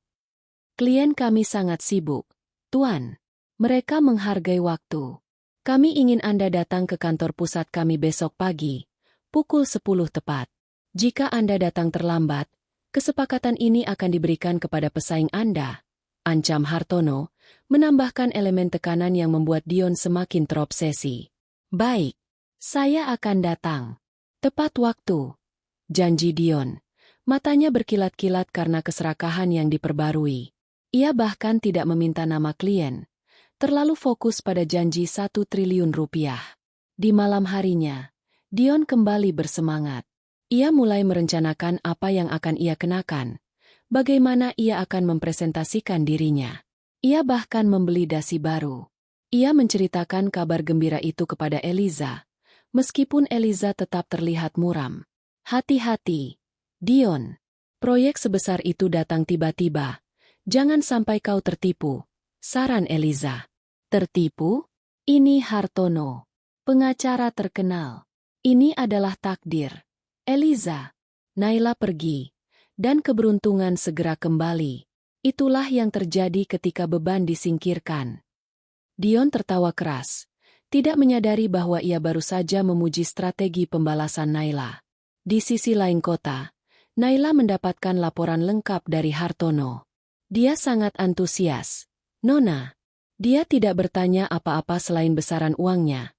Klien kami sangat sibuk, Tuan. Mereka menghargai waktu. Kami ingin Anda datang ke kantor pusat kami besok pagi, pukul 10 tepat. Jika Anda datang terlambat, kesepakatan ini akan diberikan kepada pesaing Anda, ancam Hartono, menambahkan elemen tekanan yang membuat Dion semakin terobsesi. Baik, saya akan datang. Tepat waktu. Janji Dion. Matanya berkilat-kilat karena keserakahan yang diperbarui. Ia bahkan tidak meminta nama klien. Terlalu fokus pada janji 1 triliun rupiah. Di malam harinya, Dion kembali bersemangat. Ia mulai merencanakan apa yang akan ia kenakan. Bagaimana ia akan mempresentasikan dirinya. Ia bahkan membeli dasi baru. Ia menceritakan kabar gembira itu kepada Eliza. Meskipun Eliza tetap terlihat muram. Hati-hati, Dion. Proyek sebesar itu datang tiba-tiba. Jangan sampai kau tertipu, saran Eliza. Tertipu? Ini Hartono, pengacara terkenal. Ini adalah takdir. Eliza. Naila pergi, dan keberuntungan segera kembali. Itulah yang terjadi ketika beban disingkirkan. Dion tertawa keras, tidak menyadari bahwa ia baru saja memuji strategi pembalasan Naila. Di sisi lain kota, Naila mendapatkan laporan lengkap dari Hartono. Dia sangat antusias. Nona. Dia tidak bertanya apa-apa selain besaran uangnya.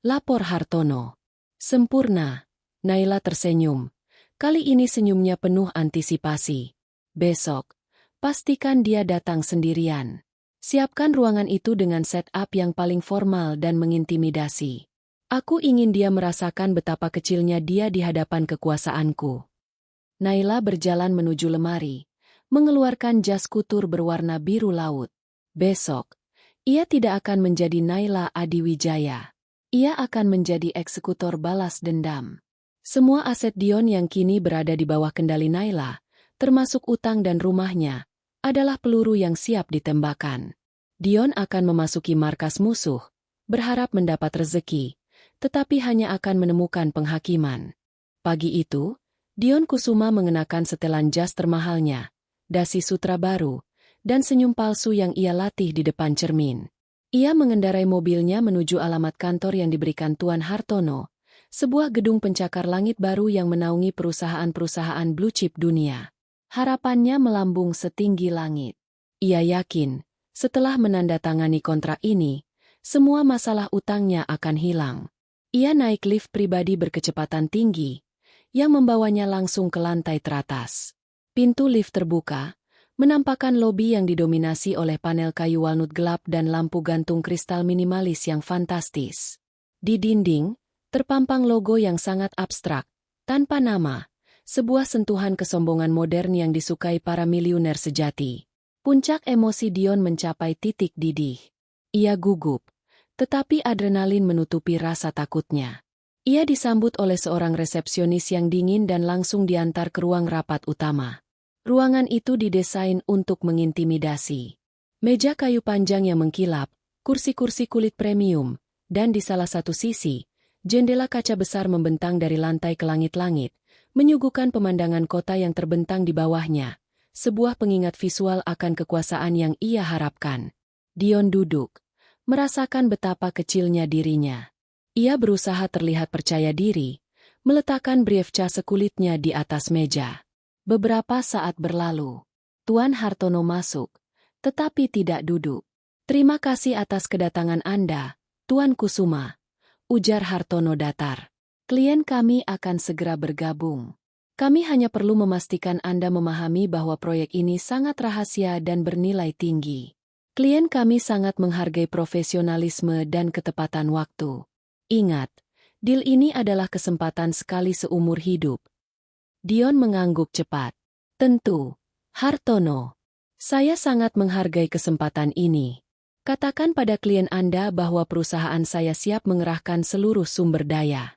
Lapor Hartono. Sempurna. Naila tersenyum. Kali ini senyumnya penuh antisipasi. Besok, pastikan dia datang sendirian. Siapkan ruangan itu dengan setup yang paling formal dan mengintimidasi. Aku ingin dia merasakan betapa kecilnya dia di hadapan kekuasaanku. Naila berjalan menuju lemari. Mengeluarkan jas kutur berwarna biru laut. Besok, ia tidak akan menjadi Naila Adiwijaya. Ia akan menjadi eksekutor balas dendam. Semua aset Dion yang kini berada di bawah kendali Naila, termasuk utang dan rumahnya, adalah peluru yang siap ditembakkan. Dion akan memasuki markas musuh, berharap mendapat rezeki, tetapi hanya akan menemukan penghakiman. Pagi itu, Dion Kusuma mengenakan setelan jas termahalnya, dasi sutra baru, dan senyum palsu yang ia latih di depan cermin. Ia mengendarai mobilnya menuju alamat kantor yang diberikan Tuan Hartono, sebuah gedung pencakar langit baru yang menaungi perusahaan-perusahaan blue chip dunia. Harapannya melambung setinggi langit. Ia yakin, setelah menandatangani kontrak ini, semua masalah utangnya akan hilang. Ia naik lift pribadi berkecepatan tinggi, yang membawanya langsung ke lantai teratas. Pintu lift terbuka, menampakkan lobi yang didominasi oleh panel kayu walnut gelap dan lampu gantung kristal minimalis yang fantastis. Di dinding, terpampang logo yang sangat abstrak, tanpa nama, sebuah sentuhan kesombongan modern yang disukai para miliuner sejati. Puncak emosi Dion mencapai titik didih. Ia gugup, tetapi adrenalin menutupi rasa takutnya. Ia disambut oleh seorang resepsionis yang dingin dan langsung diantar ke ruang rapat utama. Ruangan itu didesain untuk mengintimidasi. Meja kayu panjang yang mengkilap, kursi-kursi kulit premium, dan di salah satu sisi, jendela kaca besar membentang dari lantai ke langit-langit, menyuguhkan pemandangan kota yang terbentang di bawahnya, sebuah pengingat visual akan kekuasaan yang ia harapkan. Dion duduk, merasakan betapa kecilnya dirinya. Ia berusaha terlihat percaya diri, meletakkan briefcase kulitnya di atas meja. Beberapa saat berlalu, Tuan Hartono masuk, tetapi tidak duduk. Terima kasih atas kedatangan Anda, Tuan Kusuma, ujar Hartono datar. Klien kami akan segera bergabung. Kami hanya perlu memastikan Anda memahami bahwa proyek ini sangat rahasia dan bernilai tinggi. Klien kami sangat menghargai profesionalisme dan ketepatan waktu. Ingat, deal ini adalah kesempatan sekali seumur hidup. Dion mengangguk cepat. Tentu, Hartono. Saya sangat menghargai kesempatan ini. Katakan pada klien Anda bahwa perusahaan saya siap mengerahkan seluruh sumber daya.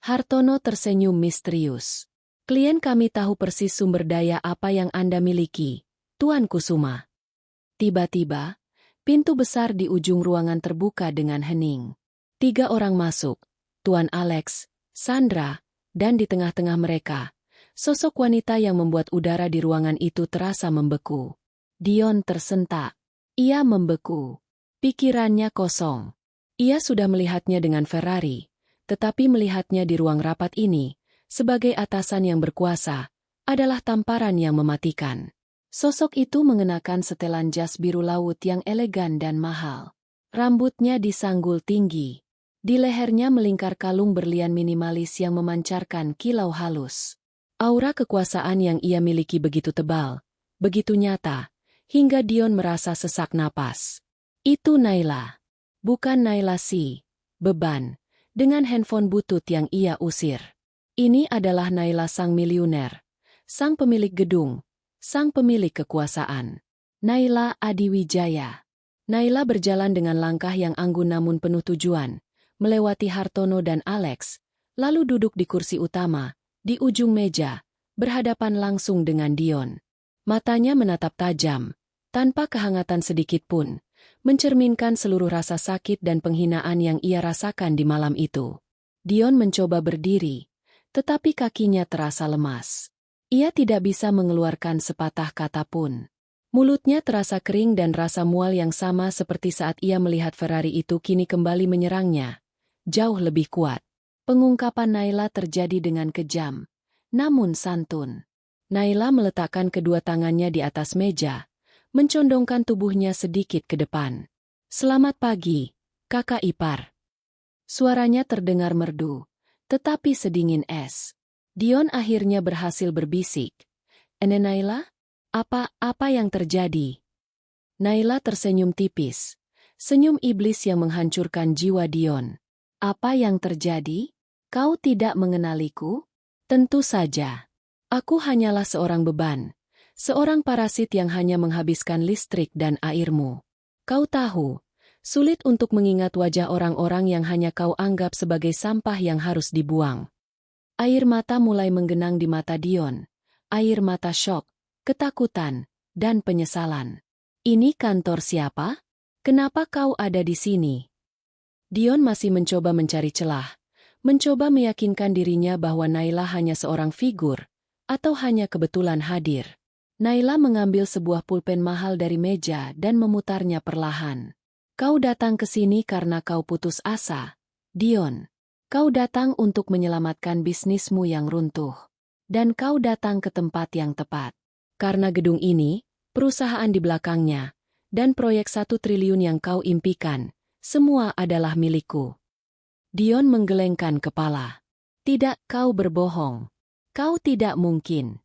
Hartono tersenyum misterius. Klien kami tahu persis sumber daya apa yang Anda miliki, Tuan Kusuma. Tiba-tiba, pintu besar di ujung ruangan terbuka dengan hening. 3 orang masuk, Tuan Alex, Sandra, dan di tengah-tengah mereka, Sosok wanita yang membuat udara di ruangan itu terasa membeku. Dion tersentak. Ia membeku. Pikirannya kosong. Ia sudah melihatnya dengan Ferrari, tetapi melihatnya di ruang rapat ini, sebagai atasan yang berkuasa, adalah tamparan yang mematikan. Sosok itu mengenakan setelan jas biru laut yang elegan dan mahal. Rambutnya disanggul tinggi. Di lehernya melingkar kalung berlian minimalis yang memancarkan kilau halus. Aura kekuasaan yang ia miliki begitu tebal, begitu nyata, hingga Dion merasa sesak napas. Itu Naila. Bukan Naila si beban, dengan handphone butut yang ia usir. Ini adalah Naila sang miliuner, sang pemilik gedung, sang pemilik kekuasaan. Naila Adiwijaya. Naila berjalan dengan langkah yang anggun namun penuh tujuan, melewati Hartono dan Alex, lalu duduk di kursi utama, di ujung meja, berhadapan langsung dengan Dion. Matanya menatap tajam, tanpa kehangatan sedikit pun, mencerminkan seluruh rasa sakit dan penghinaan yang ia rasakan di malam itu. Dion mencoba berdiri, tetapi kakinya terasa lemas. Ia tidak bisa mengeluarkan sepatah kata pun. Mulutnya terasa kering dan rasa mual yang sama seperti saat ia melihat Ferrari itu kini kembali menyerangnya. Jauh lebih kuat. Pengungkapan Naila terjadi dengan kejam, namun santun. Naila meletakkan kedua tangannya di atas meja, mencondongkan tubuhnya sedikit ke depan. "Selamat pagi, kakak ipar." Suaranya terdengar merdu, tetapi sedingin es. Dion akhirnya berhasil berbisik. Naila? Apa yang terjadi?" Naila tersenyum tipis. Senyum iblis yang menghancurkan jiwa Dion. "Apa yang terjadi? Kau tidak mengenaliku?" "Tentu saja. Aku hanyalah seorang beban. Seorang parasit yang hanya menghabiskan listrik dan airmu. Kau tahu, sulit untuk mengingat wajah orang-orang yang hanya kau anggap sebagai sampah yang harus dibuang." Air mata mulai menggenang di mata Dion. Air mata syok, ketakutan, dan penyesalan. "Ini kantor siapa? Kenapa kau ada di sini?" Dion masih mencoba mencari celah, mencoba meyakinkan dirinya bahwa Naila hanya seorang figur, atau hanya kebetulan hadir. Naila mengambil sebuah pulpen mahal dari meja dan memutarnya perlahan. "Kau datang ke sini karena kau putus asa, Dion. Kau datang untuk menyelamatkan bisnismu yang runtuh. Dan kau datang ke tempat yang tepat. Karena gedung ini, perusahaan di belakangnya, dan proyek 1 triliun yang kau impikan, semua adalah milikku." Dion menggelengkan kepala. "Tidak, kau berbohong. Kau tidak mungkin."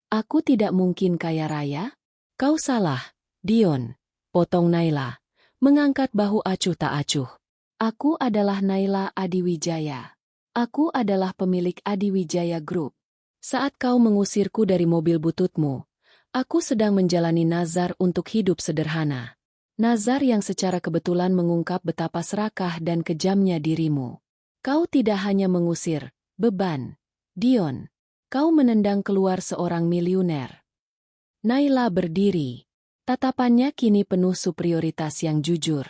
"Aku tidak mungkin kaya raya?" "Kau salah, Dion," potong Naila, mengangkat bahu acuh tak acuh. "Aku adalah Naila Adiwijaya. Aku adalah pemilik Adiwijaya Group. Saat kau mengusirku dari mobil bututmu, aku sedang menjalani nazar untuk hidup sederhana. Nazar yang secara kebetulan mengungkap betapa serakah dan kejamnya dirimu. Kau tidak hanya mengusir beban, Dion. Kau menendang keluar seorang miliuner." Naila berdiri. Tatapannya kini penuh superioritas yang jujur.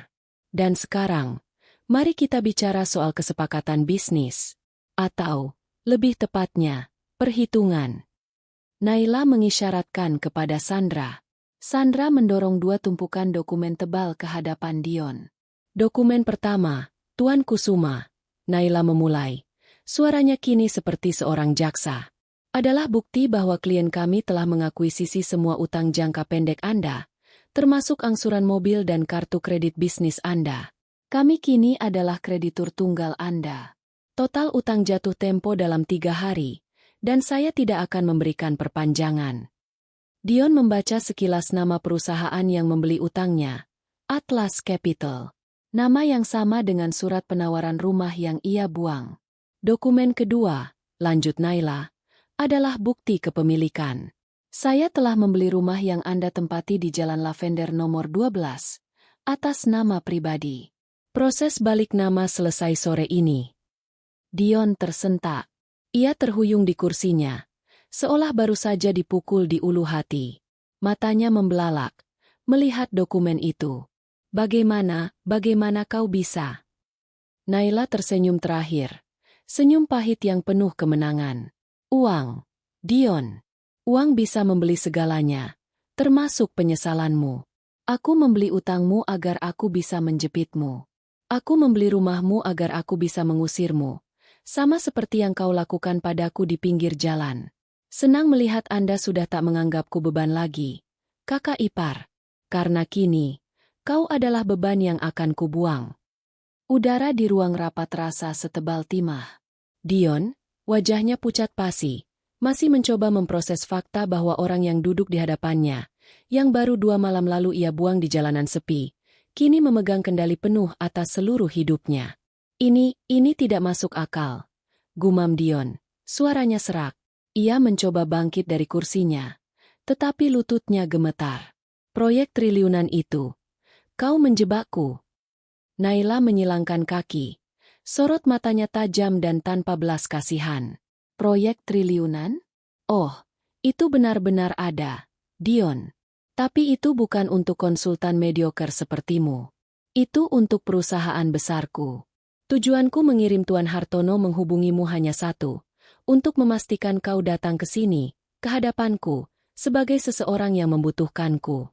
"Dan sekarang, mari kita bicara soal kesepakatan bisnis. Atau, lebih tepatnya, perhitungan." Naila mengisyaratkan kepada Sandra. Sandra mendorong 2 tumpukan dokumen tebal ke hadapan Dion. "Dokumen pertama, Tuan Kusuma." Naila memulai. Suaranya kini seperti seorang jaksa. "Adalah bukti bahwa klien kami telah mengakuisisi semua utang jangka pendek Anda, termasuk angsuran mobil dan kartu kredit bisnis Anda. Kami kini adalah kreditur tunggal Anda. Total utang jatuh tempo dalam 3 hari, dan saya tidak akan memberikan perpanjangan." Dion membaca sekilas nama perusahaan yang membeli utangnya, Atlas Capital. Nama yang sama dengan surat penawaran rumah yang ia buang. "Dokumen kedua," lanjut Naila, "adalah bukti kepemilikan. Saya telah membeli rumah yang Anda tempati di Jalan Lavender nomor 12, atas nama pribadi. Proses balik nama selesai sore ini." Dion tersentak. Ia terhuyung di kursinya, seolah baru saja dipukul di ulu hati. Matanya membelalak, melihat dokumen itu. Bagaimana kau bisa?" Naila tersenyum terakhir. Senyum pahit yang penuh kemenangan. "Uang. Dion, uang bisa membeli segalanya, termasuk penyesalanmu. Aku membeli utangmu agar aku bisa menjepitmu. Aku membeli rumahmu agar aku bisa mengusirmu. Sama seperti yang kau lakukan padaku di pinggir jalan. Senang melihat Anda sudah tak menganggapku beban lagi, kakak ipar. Karena kini, kau adalah beban yang akan kubuang. Udara di ruang rapat terasa setebal timah. Dion, wajahnya pucat pasi, masih mencoba memproses fakta bahwa orang yang duduk di hadapannya, yang baru 2 malam lalu ia buang di jalanan sepi, kini memegang kendali penuh atas seluruh hidupnya. Ini tidak masuk akal. Gumam Dion, suaranya serak. Ia mencoba bangkit dari kursinya, tetapi lututnya gemetar. Proyek triliunan itu. Kau menjebakku. Naila menyilangkan kaki. Sorot matanya tajam dan tanpa belas kasihan. Proyek triliunan? Oh, itu benar-benar ada, Dion. Tapi itu bukan untuk konsultan mediocre sepertimu. Itu untuk perusahaan besarku. Tujuanku mengirim Tuan Hartono menghubungimu hanya satu, untuk memastikan kau datang ke sini, ke hadapanku, sebagai seseorang yang membutuhkanku.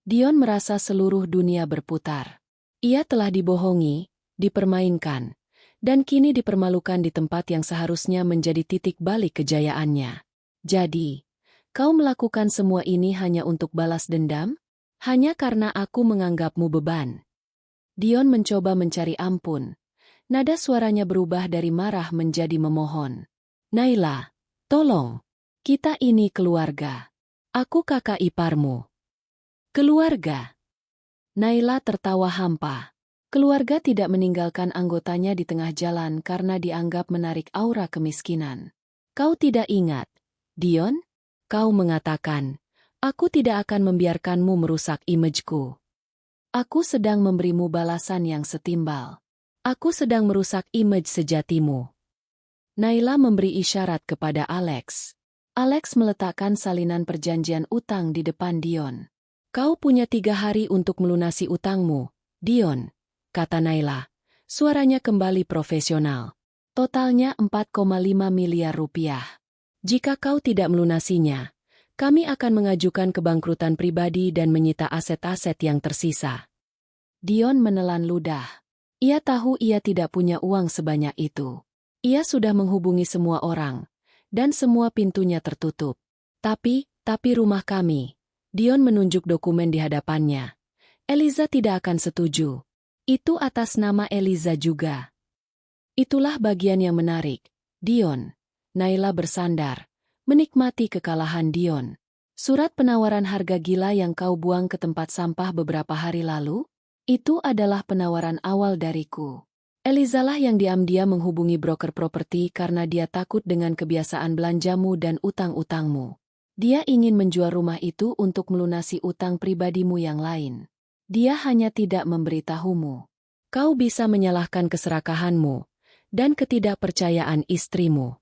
Dion merasa seluruh dunia berputar. Ia telah dibohongi, dipermainkan, dan kini dipermalukan di tempat yang seharusnya menjadi titik balik kejayaannya. Jadi, kau melakukan semua ini hanya untuk balas dendam? Hanya karena aku menganggapmu beban. Dion mencoba mencari ampun. Nada suaranya berubah dari marah menjadi memohon. Naila, tolong. Kita ini keluarga. Aku kakak iparmu. Keluarga. Naila tertawa hampa. Keluarga tidak meninggalkan anggotanya di tengah jalan karena dianggap menarik aura kemiskinan. Kau tidak ingat, Dion? Kau mengatakan, aku tidak akan membiarkanmu merusak imejku. Aku sedang memberimu balasan yang setimbal. Aku sedang merusak imej sejatimu. Naila memberi isyarat kepada Alex. Alex meletakkan salinan perjanjian utang di depan Dion. Kau punya 3 hari untuk melunasi utangmu, Dion, kata Naila. Suaranya kembali profesional. Totalnya 4,5 miliar rupiah. Jika kau tidak melunasinya, kami akan mengajukan kebangkrutan pribadi dan menyita aset-aset yang tersisa. Dion menelan ludah. Ia tahu ia tidak punya uang sebanyak itu. Ia sudah menghubungi semua orang, dan semua pintunya tertutup. Tapi rumah kami. Dion menunjuk dokumen di hadapannya. Eliza tidak akan setuju. Itu atas nama Eliza juga. Itulah bagian yang menarik, Dion. Naila bersandar, menikmati kekalahan Dion. Surat penawaran harga gila yang kau buang ke tempat sampah beberapa hari lalu? Itu adalah penawaran awal dariku. Elizalah yang diam-diam menghubungi broker properti karena dia takut dengan kebiasaan belanjamu dan utang-utangmu. Dia ingin menjual rumah itu untuk melunasi utang pribadimu yang lain. Dia hanya tidak memberitahumu. Kau bisa menyalahkan keserakahanmu dan ketidakpercayaan istrimu.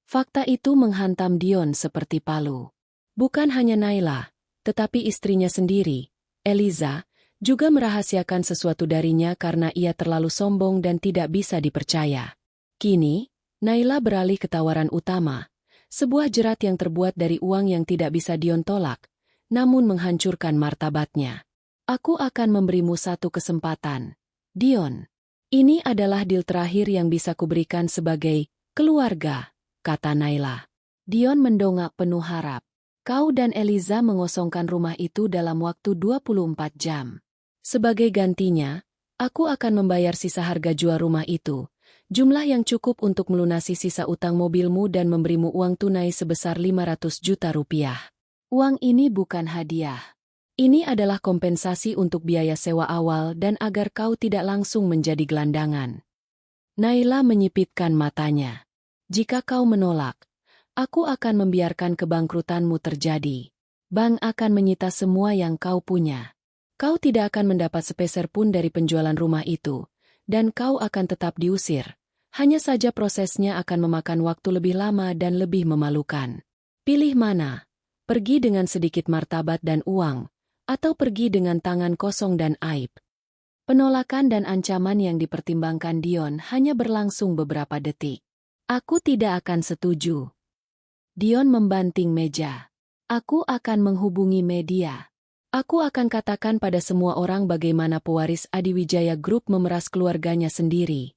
Fakta itu menghantam Dion seperti palu. Bukan hanya Naila, tetapi istrinya sendiri, Eliza, juga merahasiakan sesuatu darinya karena ia terlalu sombong dan tidak bisa dipercaya. Kini, Naila beralih ke tawaran utama. Sebuah jerat yang terbuat dari uang yang tidak bisa Dion tolak, namun menghancurkan martabatnya. Aku akan memberimu satu kesempatan, Dion. Ini adalah deal terakhir yang bisa kuberikan sebagai keluarga, kata Naila. Dion mendongak penuh harap. Kau dan Eliza mengosongkan rumah itu dalam waktu 24 jam. Sebagai gantinya, aku akan membayar sisa harga jual rumah itu. Jumlah yang cukup untuk melunasi sisa utang mobilmu dan memberimu uang tunai sebesar 500 juta rupiah. Uang ini bukan hadiah. Ini adalah kompensasi untuk biaya sewa awal dan agar kau tidak langsung menjadi gelandangan. Naila menyipitkan matanya. Jika kau menolak, aku akan membiarkan kebangkrutanmu terjadi. Bank akan menyita semua yang kau punya. Kau tidak akan mendapat sepeser pun dari penjualan rumah itu. Dan kau akan tetap diusir. Hanya saja prosesnya akan memakan waktu lebih lama dan lebih memalukan. Pilih mana? Pergi dengan sedikit martabat dan uang, atau pergi dengan tangan kosong dan aib. Penolakan dan ancaman yang dipertimbangkan Dion hanya berlangsung beberapa detik. Aku tidak akan setuju. Dion membanting meja. Aku akan menghubungi media. Aku akan katakan pada semua orang bagaimana pewaris Adiwijaya Group memeras keluarganya sendiri.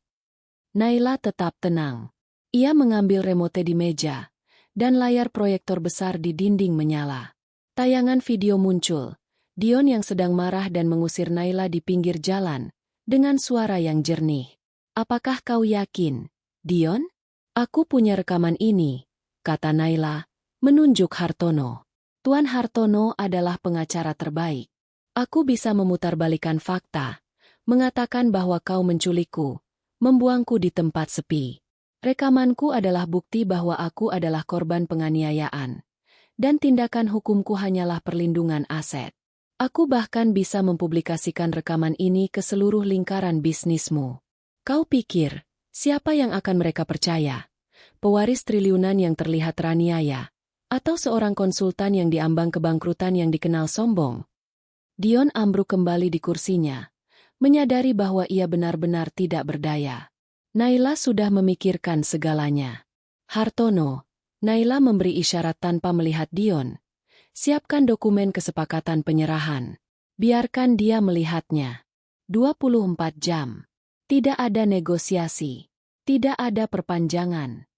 Naila tetap tenang. Ia mengambil remote di meja, dan layar proyektor besar di dinding menyala. Tayangan video muncul. Dion yang sedang marah dan mengusir Naila di pinggir jalan, dengan suara yang jernih. Apakah kau yakin, Dion? Aku punya rekaman ini, kata Naila, menunjuk Hartono. Tuan Hartono adalah pengacara terbaik. Aku bisa memutarbalikkan fakta, mengatakan bahwa kau menculikku, membuangku di tempat sepi. Rekamanku adalah bukti bahwa aku adalah korban penganiayaan, dan tindakan hukumku hanyalah perlindungan aset. Aku bahkan bisa mempublikasikan rekaman ini ke seluruh lingkaran bisnismu. Kau pikir, siapa yang akan mereka percaya? Pewaris triliunan yang terlihat teraniaya, atau seorang konsultan yang diambang kebangkrutan yang dikenal sombong? Dion ambruk kembali di kursinya, menyadari bahwa ia benar-benar tidak berdaya. Naila sudah memikirkan segalanya. Hartono, Naila memberi isyarat tanpa melihat Dion. Siapkan dokumen kesepakatan penyerahan. Biarkan dia melihatnya. 24 jam. Tidak ada negosiasi. Tidak ada perpanjangan.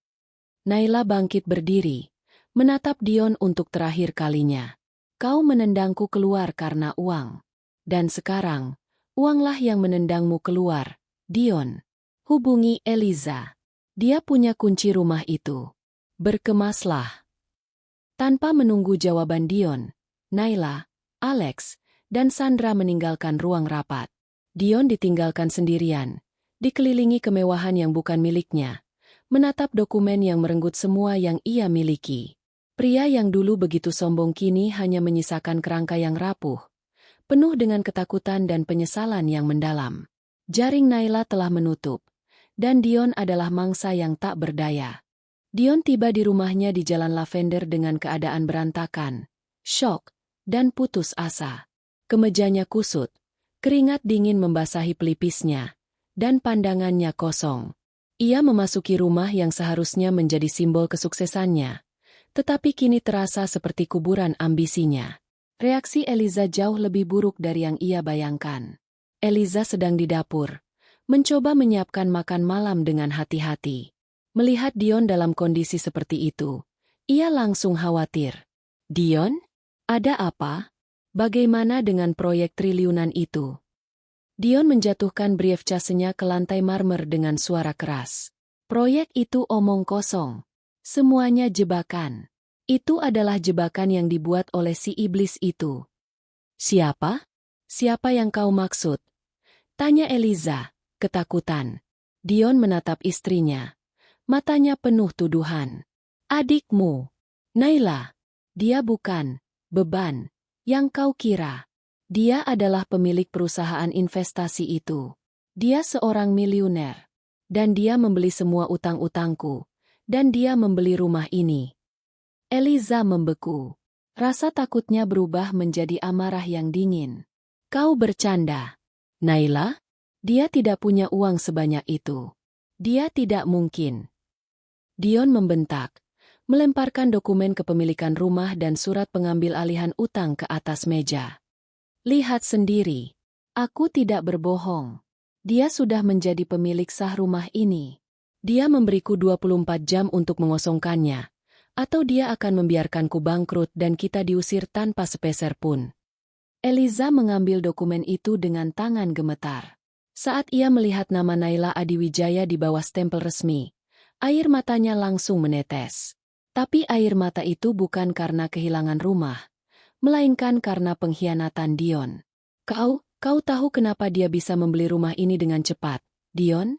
Naila bangkit berdiri, menatap Dion untuk terakhir kalinya. Kau menendangku keluar karena uang. Dan sekarang, uanglah yang menendangmu keluar, Dion. Hubungi Eliza. Dia punya kunci rumah itu. Berkemaslah. Tanpa menunggu jawaban Dion, Naila, Alex, dan Sandra meninggalkan ruang rapat. Dion ditinggalkan sendirian, dikelilingi kemewahan yang bukan miliknya, menatap dokumen yang merenggut semua yang ia miliki. Pria yang dulu begitu sombong kini hanya menyisakan kerangka yang rapuh, penuh dengan ketakutan dan penyesalan yang mendalam. Jaring Naila telah menutup, dan Dion adalah mangsa yang tak berdaya. Dion tiba di rumahnya di Jalan Lavender dengan keadaan berantakan, syok, dan putus asa. Kemejanya kusut, keringat dingin membasahi pelipisnya, dan pandangannya kosong. Ia memasuki rumah yang seharusnya menjadi simbol kesuksesannya, tetapi kini terasa seperti kuburan ambisinya. Reaksi Eliza jauh lebih buruk dari yang ia bayangkan. Eliza sedang di dapur, mencoba menyiapkan makan malam dengan hati-hati. Melihat Dion dalam kondisi seperti itu, ia langsung khawatir. Dion? Ada apa? Bagaimana dengan proyek triliunan itu? Dion menjatuhkan briefcase-nya ke lantai marmer dengan suara keras. Proyek itu omong kosong. Semuanya jebakan. Itu adalah jebakan yang dibuat oleh si iblis itu. Siapa? Siapa yang kau maksud? Tanya Eliza, ketakutan. Dion menatap istrinya. Matanya penuh tuduhan. Adikmu. Naila. Dia bukan beban yang kau kira. Dia adalah pemilik perusahaan investasi itu. Dia seorang miliuner. Dan dia membeli semua utang-utangku. Dan dia membeli rumah ini. Eliza membeku. Rasa takutnya berubah menjadi amarah yang dingin. Kau bercanda. Naila? Dia tidak punya uang sebanyak itu. Dia tidak mungkin. Dion membentak, melemparkan dokumen kepemilikan rumah dan surat pengambil alihan utang ke atas meja. Lihat sendiri. Aku tidak berbohong. Dia sudah menjadi pemilik sah rumah ini. Dia memberiku 24 jam untuk mengosongkannya, atau dia akan membiarkanku bangkrut dan kita diusir tanpa sepeser pun. Eliza mengambil dokumen itu dengan tangan gemetar. Saat ia melihat nama Naila Adiwijaya di bawah stempel resmi, air matanya langsung menetes. Tapi air mata itu bukan karena kehilangan rumah, melainkan karena pengkhianatan Dion. Kau tahu kenapa dia bisa membeli rumah ini dengan cepat, Dion?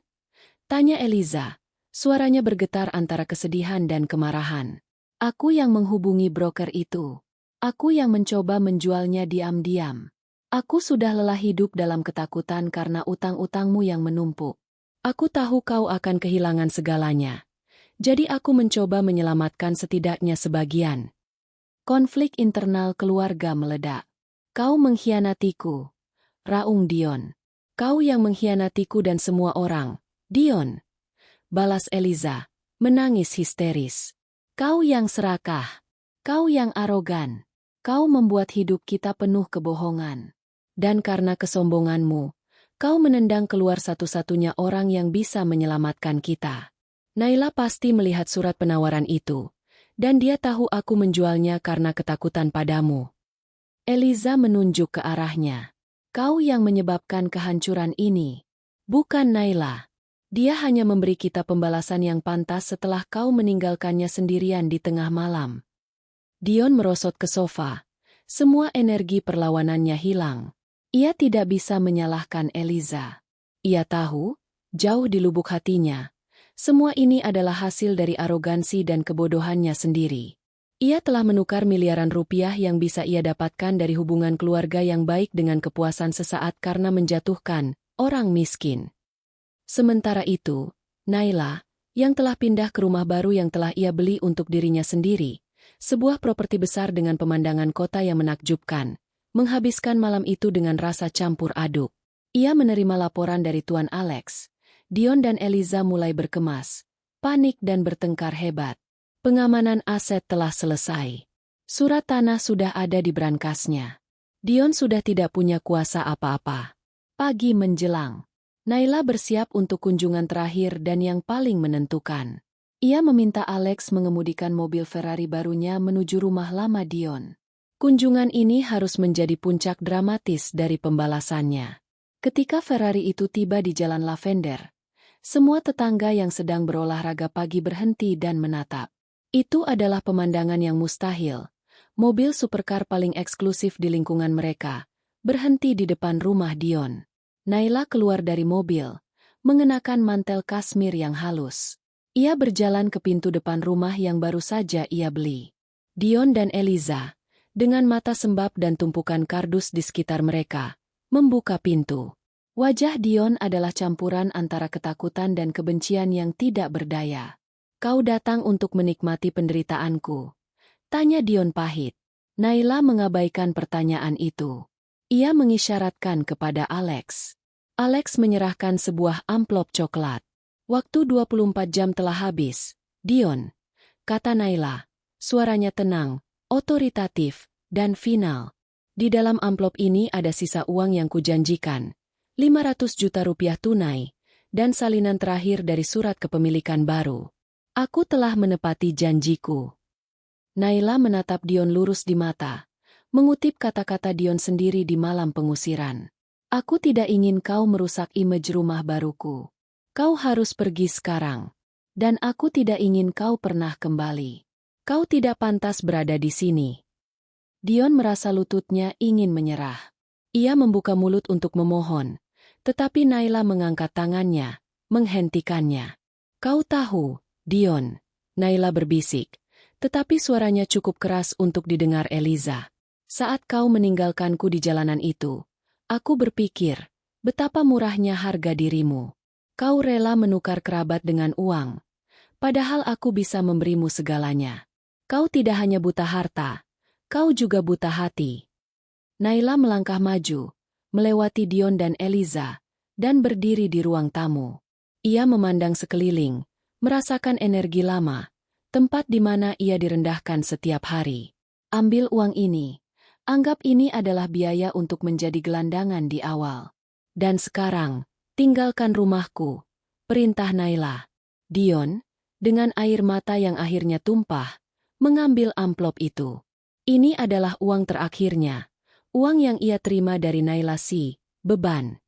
Tanya Eliza, suaranya bergetar antara kesedihan dan kemarahan. Aku yang menghubungi broker itu. Aku yang mencoba menjualnya diam-diam. Aku sudah lelah hidup dalam ketakutan karena utang-utangmu yang menumpuk. Aku tahu kau akan kehilangan segalanya. Jadi aku mencoba menyelamatkan setidaknya sebagian. Konflik internal keluarga meledak. Kau mengkhianatiku. Raung Dion. Kau yang mengkhianatiku dan semua orang. Dion. Balas Eliza, menangis histeris. Kau yang serakah. Kau yang arogan. Kau membuat hidup kita penuh kebohongan. Dan karena kesombonganmu, kau menendang keluar satu-satunya orang yang bisa menyelamatkan kita. Naila pasti melihat surat penawaran itu, dan dia tahu aku menjualnya karena ketakutan padamu. Eliza menunjuk ke arahnya. Kau yang menyebabkan kehancuran ini. Bukan Naila. Dia hanya memberi kita pembalasan yang pantas setelah kau meninggalkannya sendirian di tengah malam. Dion merosot ke sofa. Semua energi perlawanannya hilang. Ia tidak bisa menyalahkan Eliza. Ia tahu, jauh di lubuk hatinya, semua ini adalah hasil dari arogansi dan kebodohannya sendiri. Ia telah menukar miliaran rupiah yang bisa ia dapatkan dari hubungan keluarga yang baik dengan kepuasan sesaat karena menjatuhkan orang miskin. Sementara itu, Naila, yang telah pindah ke rumah baru yang telah ia beli untuk dirinya sendiri, sebuah properti besar dengan pemandangan kota yang menakjubkan, menghabiskan malam itu dengan rasa campur aduk. Ia menerima laporan dari Tuan Alex. Dion dan Eliza mulai berkemas, panik dan bertengkar hebat. Pengamanan aset telah selesai. Surat tanah sudah ada di brankasnya. Dion sudah tidak punya kuasa apa-apa. Pagi menjelang. Naila bersiap untuk kunjungan terakhir dan yang paling menentukan. Ia meminta Alex mengemudikan mobil Ferrari barunya menuju rumah lama Dion. Kunjungan ini harus menjadi puncak dramatis dari pembalasannya. Ketika Ferrari itu tiba di Jalan Lavender, semua tetangga yang sedang berolahraga pagi berhenti dan menatap. Itu adalah pemandangan yang mustahil. Mobil supercar paling eksklusif di lingkungan mereka berhenti di depan rumah Dion. Naila keluar dari mobil, mengenakan mantel kasmir yang halus. Ia berjalan ke pintu depan rumah yang baru saja ia beli. Dion dan Eliza, dengan mata sembab dan tumpukan kardus di sekitar mereka, membuka pintu. Wajah Dion adalah campuran antara ketakutan dan kebencian yang tidak berdaya. Kau datang untuk menikmati penderitaanku? Tanya Dion pahit. Naila mengabaikan pertanyaan itu. Ia mengisyaratkan kepada Alex. Alex menyerahkan sebuah amplop coklat. Waktu 24 jam telah habis. Dion, kata Naila. Suaranya tenang, otoritatif, dan final. Di dalam amplop ini ada sisa uang yang kujanjikan. 500 juta rupiah tunai, dan salinan terakhir dari surat kepemilikan baru. Aku telah menepati janjiku. Naila menatap Dion lurus di mata, mengutip kata-kata Dion sendiri di malam pengusiran. Aku tidak ingin kau merusak image rumah baruku. Kau harus pergi sekarang. Dan aku tidak ingin kau pernah kembali. Kau tidak pantas berada di sini. Dion merasa lututnya ingin menyerah. Ia membuka mulut untuk memohon, tetapi Naila mengangkat tangannya, menghentikannya. Kau tahu, Dion, Naila berbisik, tetapi suaranya cukup keras untuk didengar Eliza. Saat kau meninggalkanku di jalanan itu, aku berpikir, betapa murahnya harga dirimu. Kau rela menukar kerabat dengan uang, padahal aku bisa memberimu segalanya. Kau tidak hanya buta harta, kau juga buta hati. Naila melangkah maju, melewati Dion dan Eliza, dan berdiri di ruang tamu. Ia memandang sekeliling, merasakan energi lama, tempat di mana ia direndahkan setiap hari. Ambil uang ini. Anggap ini adalah biaya untuk menjadi gelandangan di awal. Dan sekarang, tinggalkan rumahku. Perintah Naila. Dion, dengan air mata yang akhirnya tumpah, mengambil amplop itu. Ini adalah uang terakhirnya. Uang yang ia terima dari Naila si beban.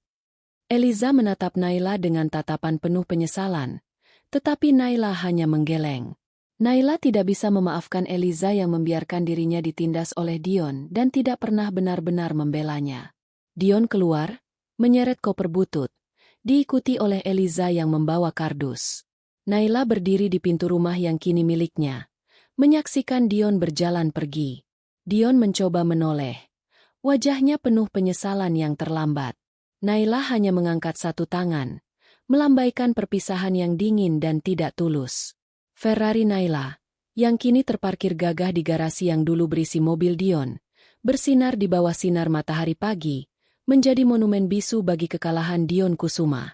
Eliza menatap Naila dengan tatapan penuh penyesalan, tetapi Naila hanya menggeleng. Naila tidak bisa memaafkan Eliza yang membiarkan dirinya ditindas oleh Dion dan tidak pernah benar-benar membelanya. Dion keluar, menyeret koper butut, diikuti oleh Eliza yang membawa kardus. Naila berdiri di pintu rumah yang kini miliknya, menyaksikan Dion berjalan pergi. Dion mencoba menoleh. Wajahnya penuh penyesalan yang terlambat. Naila hanya mengangkat satu tangan, melambaikan perpisahan yang dingin dan tidak tulus. Ferrari Naila, yang kini terparkir gagah di garasi yang dulu berisi mobil Dion, bersinar di bawah sinar matahari pagi, menjadi monumen bisu bagi kekalahan Dion Kusuma.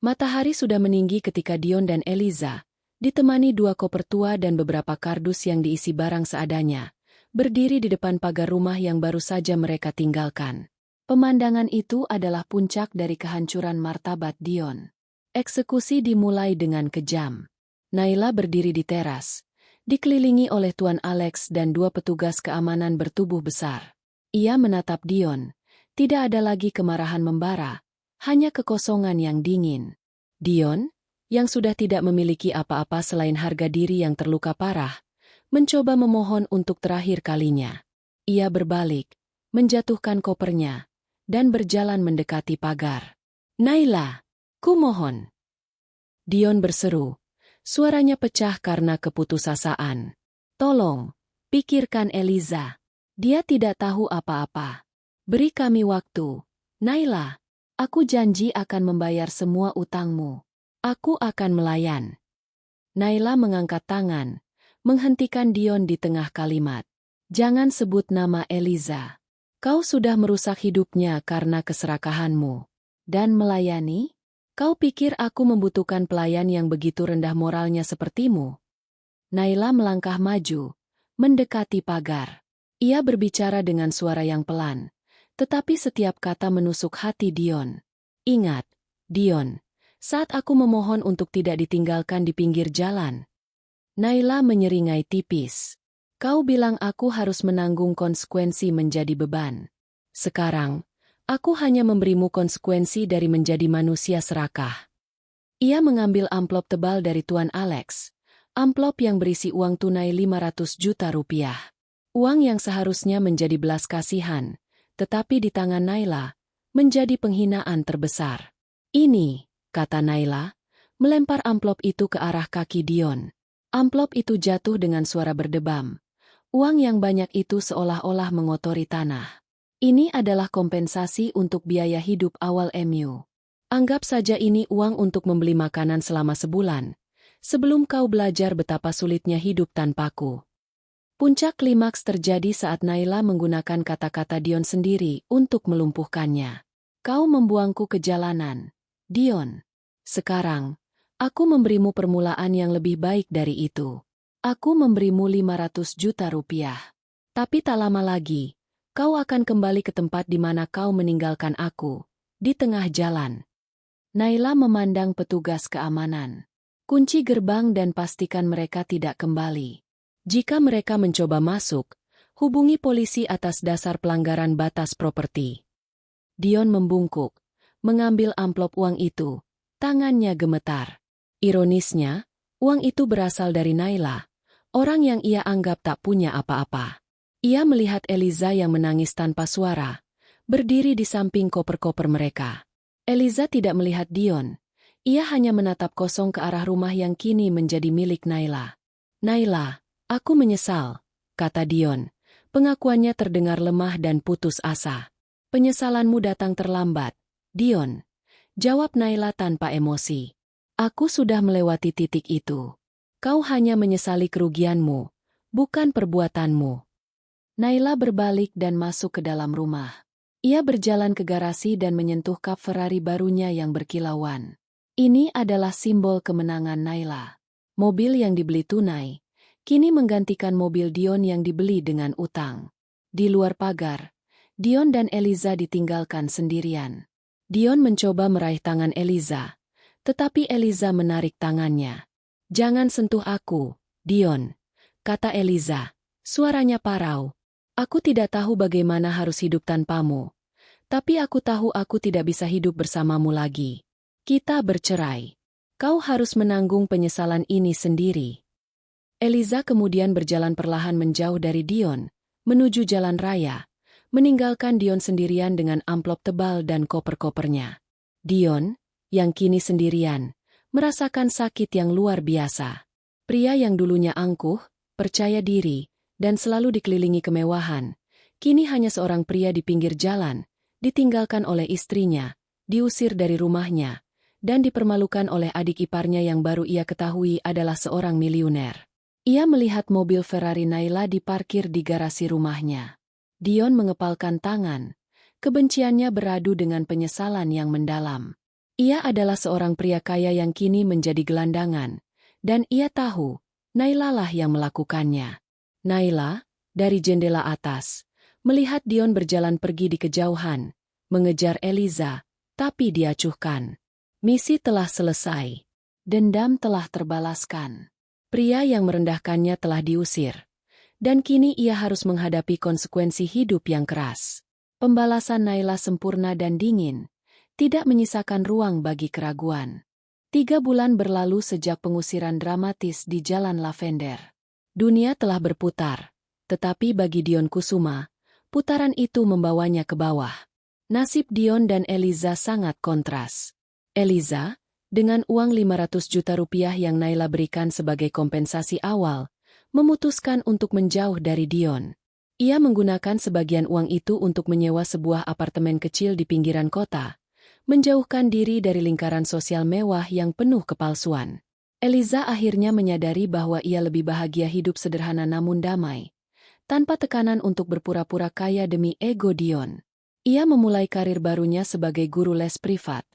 Matahari sudah meninggi ketika Dion dan Eliza, ditemani 2 koper tua dan beberapa kardus yang diisi barang seadanya, berdiri di depan pagar rumah yang baru saja mereka tinggalkan. Pemandangan itu adalah puncak dari kehancuran martabat Dion. Eksekusi dimulai dengan kejam. Naila berdiri di teras, dikelilingi oleh Tuan Alex dan 2 petugas keamanan bertubuh besar. Ia menatap Dion. Tidak ada lagi kemarahan membara, hanya kekosongan yang dingin. Dion, yang sudah tidak memiliki apa-apa selain harga diri yang terluka parah, mencoba memohon untuk terakhir kalinya. Ia berbalik, menjatuhkan kopernya, dan berjalan mendekati pagar. "Naila, kumohon." Dion berseru. Suaranya pecah karena keputusasaan. "Tolong, pikirkan Eliza. Dia tidak tahu apa-apa. Beri kami waktu. Naila, aku janji akan membayar semua utangmu. Aku akan melayan." Naila mengangkat tangan, menghentikan Dion di tengah kalimat. "Jangan sebut nama Eliza. Kau sudah merusak hidupnya karena keserakahanmu. Dan melayani? Kau pikir aku membutuhkan pelayan yang begitu rendah moralnya sepertimu?" Naila melangkah maju, mendekati pagar. Ia berbicara dengan suara yang pelan, tetapi setiap kata menusuk hati Dion. "Ingat, Dion, saat aku memohon untuk tidak ditinggalkan di pinggir jalan." Naila menyeringai tipis. "Kau bilang aku harus menanggung konsekuensi menjadi beban. Sekarang, aku hanya memberimu konsekuensi dari menjadi manusia serakah." Ia mengambil amplop tebal dari Tuan Alex, amplop yang berisi uang tunai 500 juta rupiah. Uang yang seharusnya menjadi belas kasihan, tetapi di tangan Naila, menjadi penghinaan terbesar. "Ini," kata Naila, melempar amplop itu ke arah kaki Dion. Amplop itu jatuh dengan suara berdebam. Uang yang banyak itu seolah-olah mengotori tanah. "Ini adalah kompensasi untuk biaya hidup awal MU. Anggap saja ini uang untuk membeli makanan selama sebulan, sebelum kau belajar betapa sulitnya hidup tanpaku." Puncak klimaks terjadi saat Naila menggunakan kata-kata Dion sendiri untuk melumpuhkannya. "Kau membuangku ke jalanan, Dion. Sekarang, aku memberimu permulaan yang lebih baik dari itu. Aku memberimu 500 juta rupiah. Tapi tak lama lagi, kau akan kembali ke tempat di mana kau meninggalkan aku, di tengah jalan." Naila memandang petugas keamanan. "Kunci gerbang dan pastikan mereka tidak kembali. Jika mereka mencoba masuk, hubungi polisi atas dasar pelanggaran batas properti." Dion membungkuk, mengambil amplop uang itu. Tangannya gemetar. Ironisnya, uang itu berasal dari Naila, orang yang ia anggap tak punya apa-apa. Ia melihat Eliza yang menangis tanpa suara, berdiri di samping koper-koper mereka. Eliza tidak melihat Dion. Ia hanya menatap kosong ke arah rumah yang kini menjadi milik Naila. "Naila, aku menyesal," kata Dion. Pengakuannya terdengar lemah dan putus asa. "Penyesalanmu datang terlambat, Dion," jawab Naila tanpa emosi. "Aku sudah melewati titik itu. Kau hanya menyesali kerugianmu, bukan perbuatanmu." Naila berbalik dan masuk ke dalam rumah. Ia berjalan ke garasi dan menyentuh kap Ferrari barunya yang berkilauan. Ini adalah simbol kemenangan Naila. Mobil yang dibeli tunai, kini menggantikan mobil Dion yang dibeli dengan utang. Di luar pagar, Dion dan Eliza ditinggalkan sendirian. Dion mencoba meraih tangan Eliza, tetapi Eliza menarik tangannya. "Jangan sentuh aku, Dion," kata Eliza. Suaranya parau. "Aku tidak tahu bagaimana harus hidup tanpamu. Tapi aku tahu aku tidak bisa hidup bersamamu lagi. Kita bercerai. Kau harus menanggung penyesalan ini sendiri." Eliza kemudian berjalan perlahan menjauh dari Dion, menuju jalan raya, meninggalkan Dion sendirian dengan amplop tebal dan koper-kopernya. Dion, yang kini sendirian, merasakan sakit yang luar biasa. Pria yang dulunya angkuh, percaya diri, dan selalu dikelilingi kemewahan, kini hanya seorang pria di pinggir jalan, ditinggalkan oleh istrinya, diusir dari rumahnya, dan dipermalukan oleh adik iparnya yang baru ia ketahui adalah seorang miliuner. Ia melihat mobil Ferrari Naila diparkir di garasi rumahnya. Dion mengepalkan tangan, kebenciannya beradu dengan penyesalan yang mendalam. Ia adalah seorang pria kaya yang kini menjadi gelandangan, Dan ia tahu, Naila lah yang melakukannya. Naila, dari jendela atas, melihat Dion berjalan pergi di kejauhan, mengejar Eliza, tapi diacuhkan. Misi telah selesai. Dendam telah terbalaskan. Pria yang merendahkannya telah diusir. Dan kini ia harus menghadapi konsekuensi hidup yang keras. Pembalasan Naila sempurna dan dingin, tidak menyisakan ruang bagi keraguan. 3 bulan berlalu sejak pengusiran dramatis di Jalan Lavender. Dunia telah berputar, tetapi bagi Dion Kusuma, putaran itu membawanya ke bawah. Nasib Dion dan Eliza sangat kontras. Eliza, dengan uang 500 juta rupiah yang Naila berikan sebagai kompensasi awal, memutuskan untuk menjauh dari Dion. Ia menggunakan sebagian uang itu untuk menyewa sebuah apartemen kecil di pinggiran kota, menjauhkan diri dari lingkaran sosial mewah yang penuh kepalsuan. Eliza akhirnya menyadari bahwa ia lebih bahagia hidup sederhana namun damai, tanpa tekanan untuk berpura-pura kaya demi ego Dion. Ia memulai karir barunya sebagai guru les privat,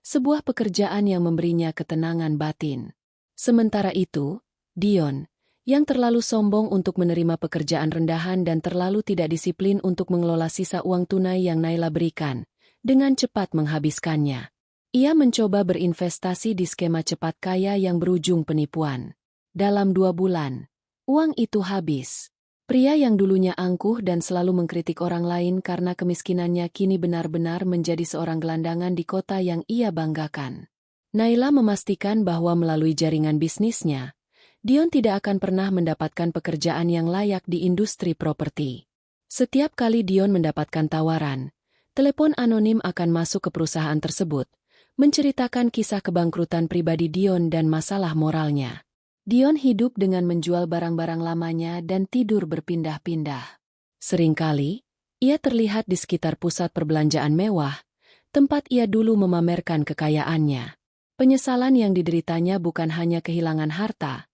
sebuah pekerjaan yang memberinya ketenangan batin. Sementara itu, Dion, yang terlalu sombong untuk menerima pekerjaan rendahan dan terlalu tidak disiplin untuk mengelola sisa uang tunai yang Naila berikan, dengan cepat menghabiskannya. Ia mencoba berinvestasi di skema cepat kaya yang berujung penipuan. Dalam 2 bulan, uang itu habis. Pria yang dulunya angkuh dan selalu mengkritik orang lain karena kemiskinannya kini benar-benar menjadi seorang gelandangan di kota yang ia banggakan. Naila memastikan bahwa melalui jaringan bisnisnya, Dion tidak akan pernah mendapatkan pekerjaan yang layak di industri properti. Setiap kali Dion mendapatkan tawaran, telepon anonim akan masuk ke perusahaan tersebut, menceritakan kisah kebangkrutan pribadi Dion dan masalah moralnya. Dion hidup dengan menjual barang-barang lamanya dan tidur berpindah-pindah. Seringkali, ia terlihat di sekitar pusat perbelanjaan mewah, tempat ia dulu memamerkan kekayaannya. Penyesalan yang dideritanya bukan hanya kehilangan harta,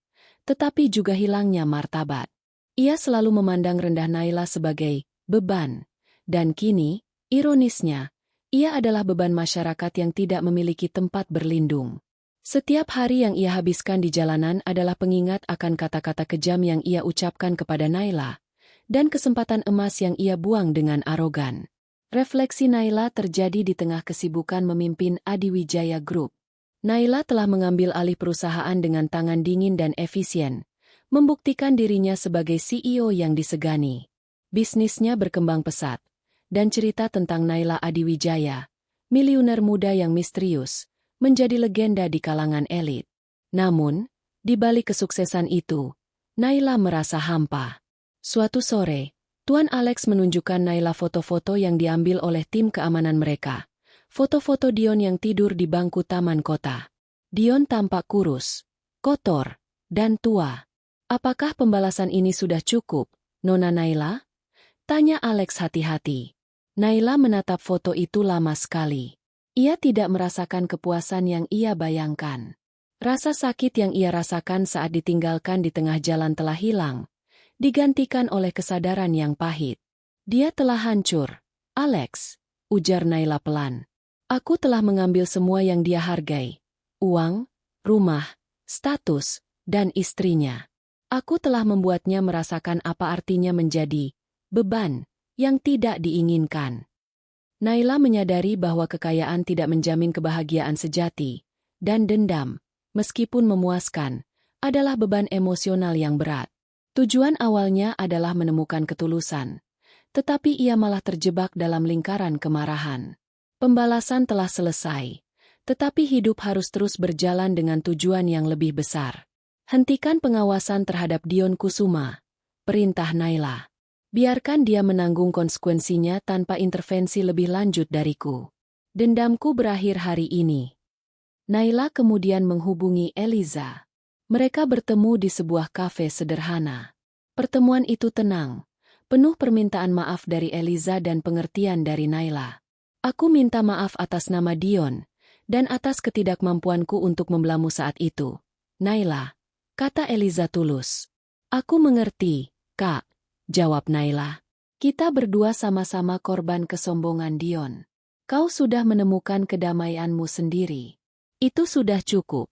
tetapi juga hilangnya martabat. Ia selalu memandang rendah Naila sebagai beban, dan kini, ironisnya, ia adalah beban masyarakat yang tidak memiliki tempat berlindung. Setiap hari yang ia habiskan di jalanan adalah pengingat akan kata-kata kejam yang ia ucapkan kepada Naila, dan kesempatan emas yang ia buang dengan arogan. Refleksi Naila terjadi di tengah kesibukan memimpin Adiwijaya Group. Naila telah mengambil alih perusahaan dengan tangan dingin dan efisien, membuktikan dirinya sebagai CEO yang disegani. Bisnisnya berkembang pesat, dan cerita tentang Naila Adiwijaya, miliuner muda yang misterius, menjadi legenda di kalangan elit. Namun, di balik kesuksesan itu, Naila merasa hampa. Suatu sore, Tuan Alex menunjukkan Naila foto-foto yang diambil oleh tim keamanan mereka. Foto-foto Dion yang tidur di bangku taman kota. Dion tampak kurus, kotor, dan tua. Apakah pembalasan ini sudah cukup, Nona Naila? Tanya Alex hati-hati. Naila menatap foto itu lama sekali. Ia tidak merasakan kepuasan yang ia bayangkan. Rasa sakit yang ia rasakan saat ditinggalkan di tengah jalan telah hilang, digantikan oleh kesadaran yang pahit. Dia telah hancur, Alex, ujar Naila pelan. Aku telah mengambil semua yang dia hargai. Uang, rumah, status, dan istrinya. Aku telah membuatnya merasakan apa artinya menjadi beban yang tidak diinginkan. Naila menyadari bahwa kekayaan tidak menjamin kebahagiaan sejati, dan dendam, meskipun memuaskan, adalah beban emosional yang berat. Tujuan awalnya adalah menemukan ketulusan, tetapi ia malah terjebak dalam lingkaran kemarahan. Pembalasan telah selesai, tetapi hidup harus terus berjalan dengan tujuan yang lebih besar. Hentikan pengawasan terhadap Dion Kusuma, perintah Naila. Biarkan dia menanggung konsekuensinya tanpa intervensi lebih lanjut dariku. Dendamku berakhir hari ini. Naila kemudian menghubungi Eliza. Mereka bertemu di sebuah kafe sederhana. Pertemuan itu tenang, penuh permintaan maaf dari Eliza dan pengertian dari Naila. Aku minta maaf atas nama Dion, dan atas ketidakmampuanku untuk membelamu saat itu. Naila, kata Eliza tulus. Aku mengerti, Kak, jawab Naila. Kita berdua sama-sama korban kesombongan Dion. Kau sudah menemukan kedamaianmu sendiri. Itu sudah cukup.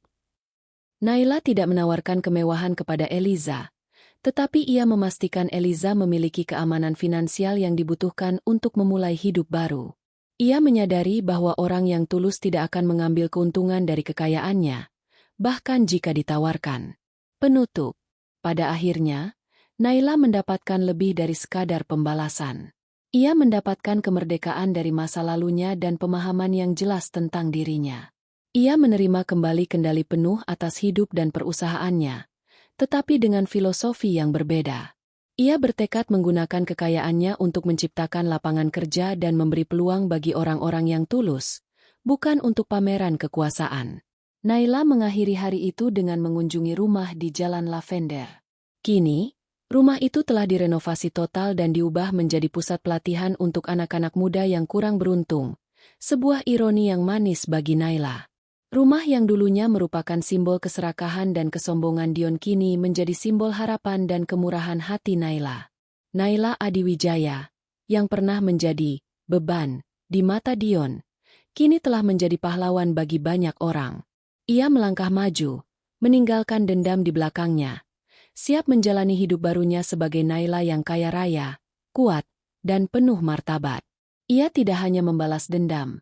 Naila tidak menawarkan kemewahan kepada Eliza, tetapi ia memastikan Eliza memiliki keamanan finansial yang dibutuhkan untuk memulai hidup baru. Ia menyadari bahwa orang yang tulus tidak akan mengambil keuntungan dari kekayaannya, bahkan jika ditawarkan. Penutup. Pada akhirnya, Naila mendapatkan lebih dari sekadar pembalasan. Ia mendapatkan kemerdekaan dari masa lalunya dan pemahaman yang jelas tentang dirinya. Ia menerima kembali kendali penuh atas hidup dan perusahaannya, tetapi dengan filosofi yang berbeda. Ia bertekad menggunakan kekayaannya untuk menciptakan lapangan kerja dan memberi peluang bagi orang-orang yang tulus, bukan untuk pameran kekuasaan. Naila mengakhiri hari itu dengan mengunjungi rumah di Jalan Lavender. Kini, rumah itu telah direnovasi total dan diubah menjadi pusat pelatihan untuk anak-anak muda yang kurang beruntung, sebuah ironi yang manis bagi Naila. Rumah yang dulunya merupakan simbol keserakahan dan kesombongan Dion kini menjadi simbol harapan dan kemurahan hati Naila. Naila Adiwijaya, yang pernah menjadi beban di mata Dion, kini telah menjadi pahlawan bagi banyak orang. Ia melangkah maju, meninggalkan dendam di belakangnya, siap menjalani hidup barunya sebagai Naila yang kaya raya, kuat, dan penuh martabat. Ia tidak hanya membalas dendam,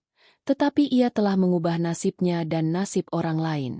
tetapi ia telah mengubah nasibnya dan nasib orang lain.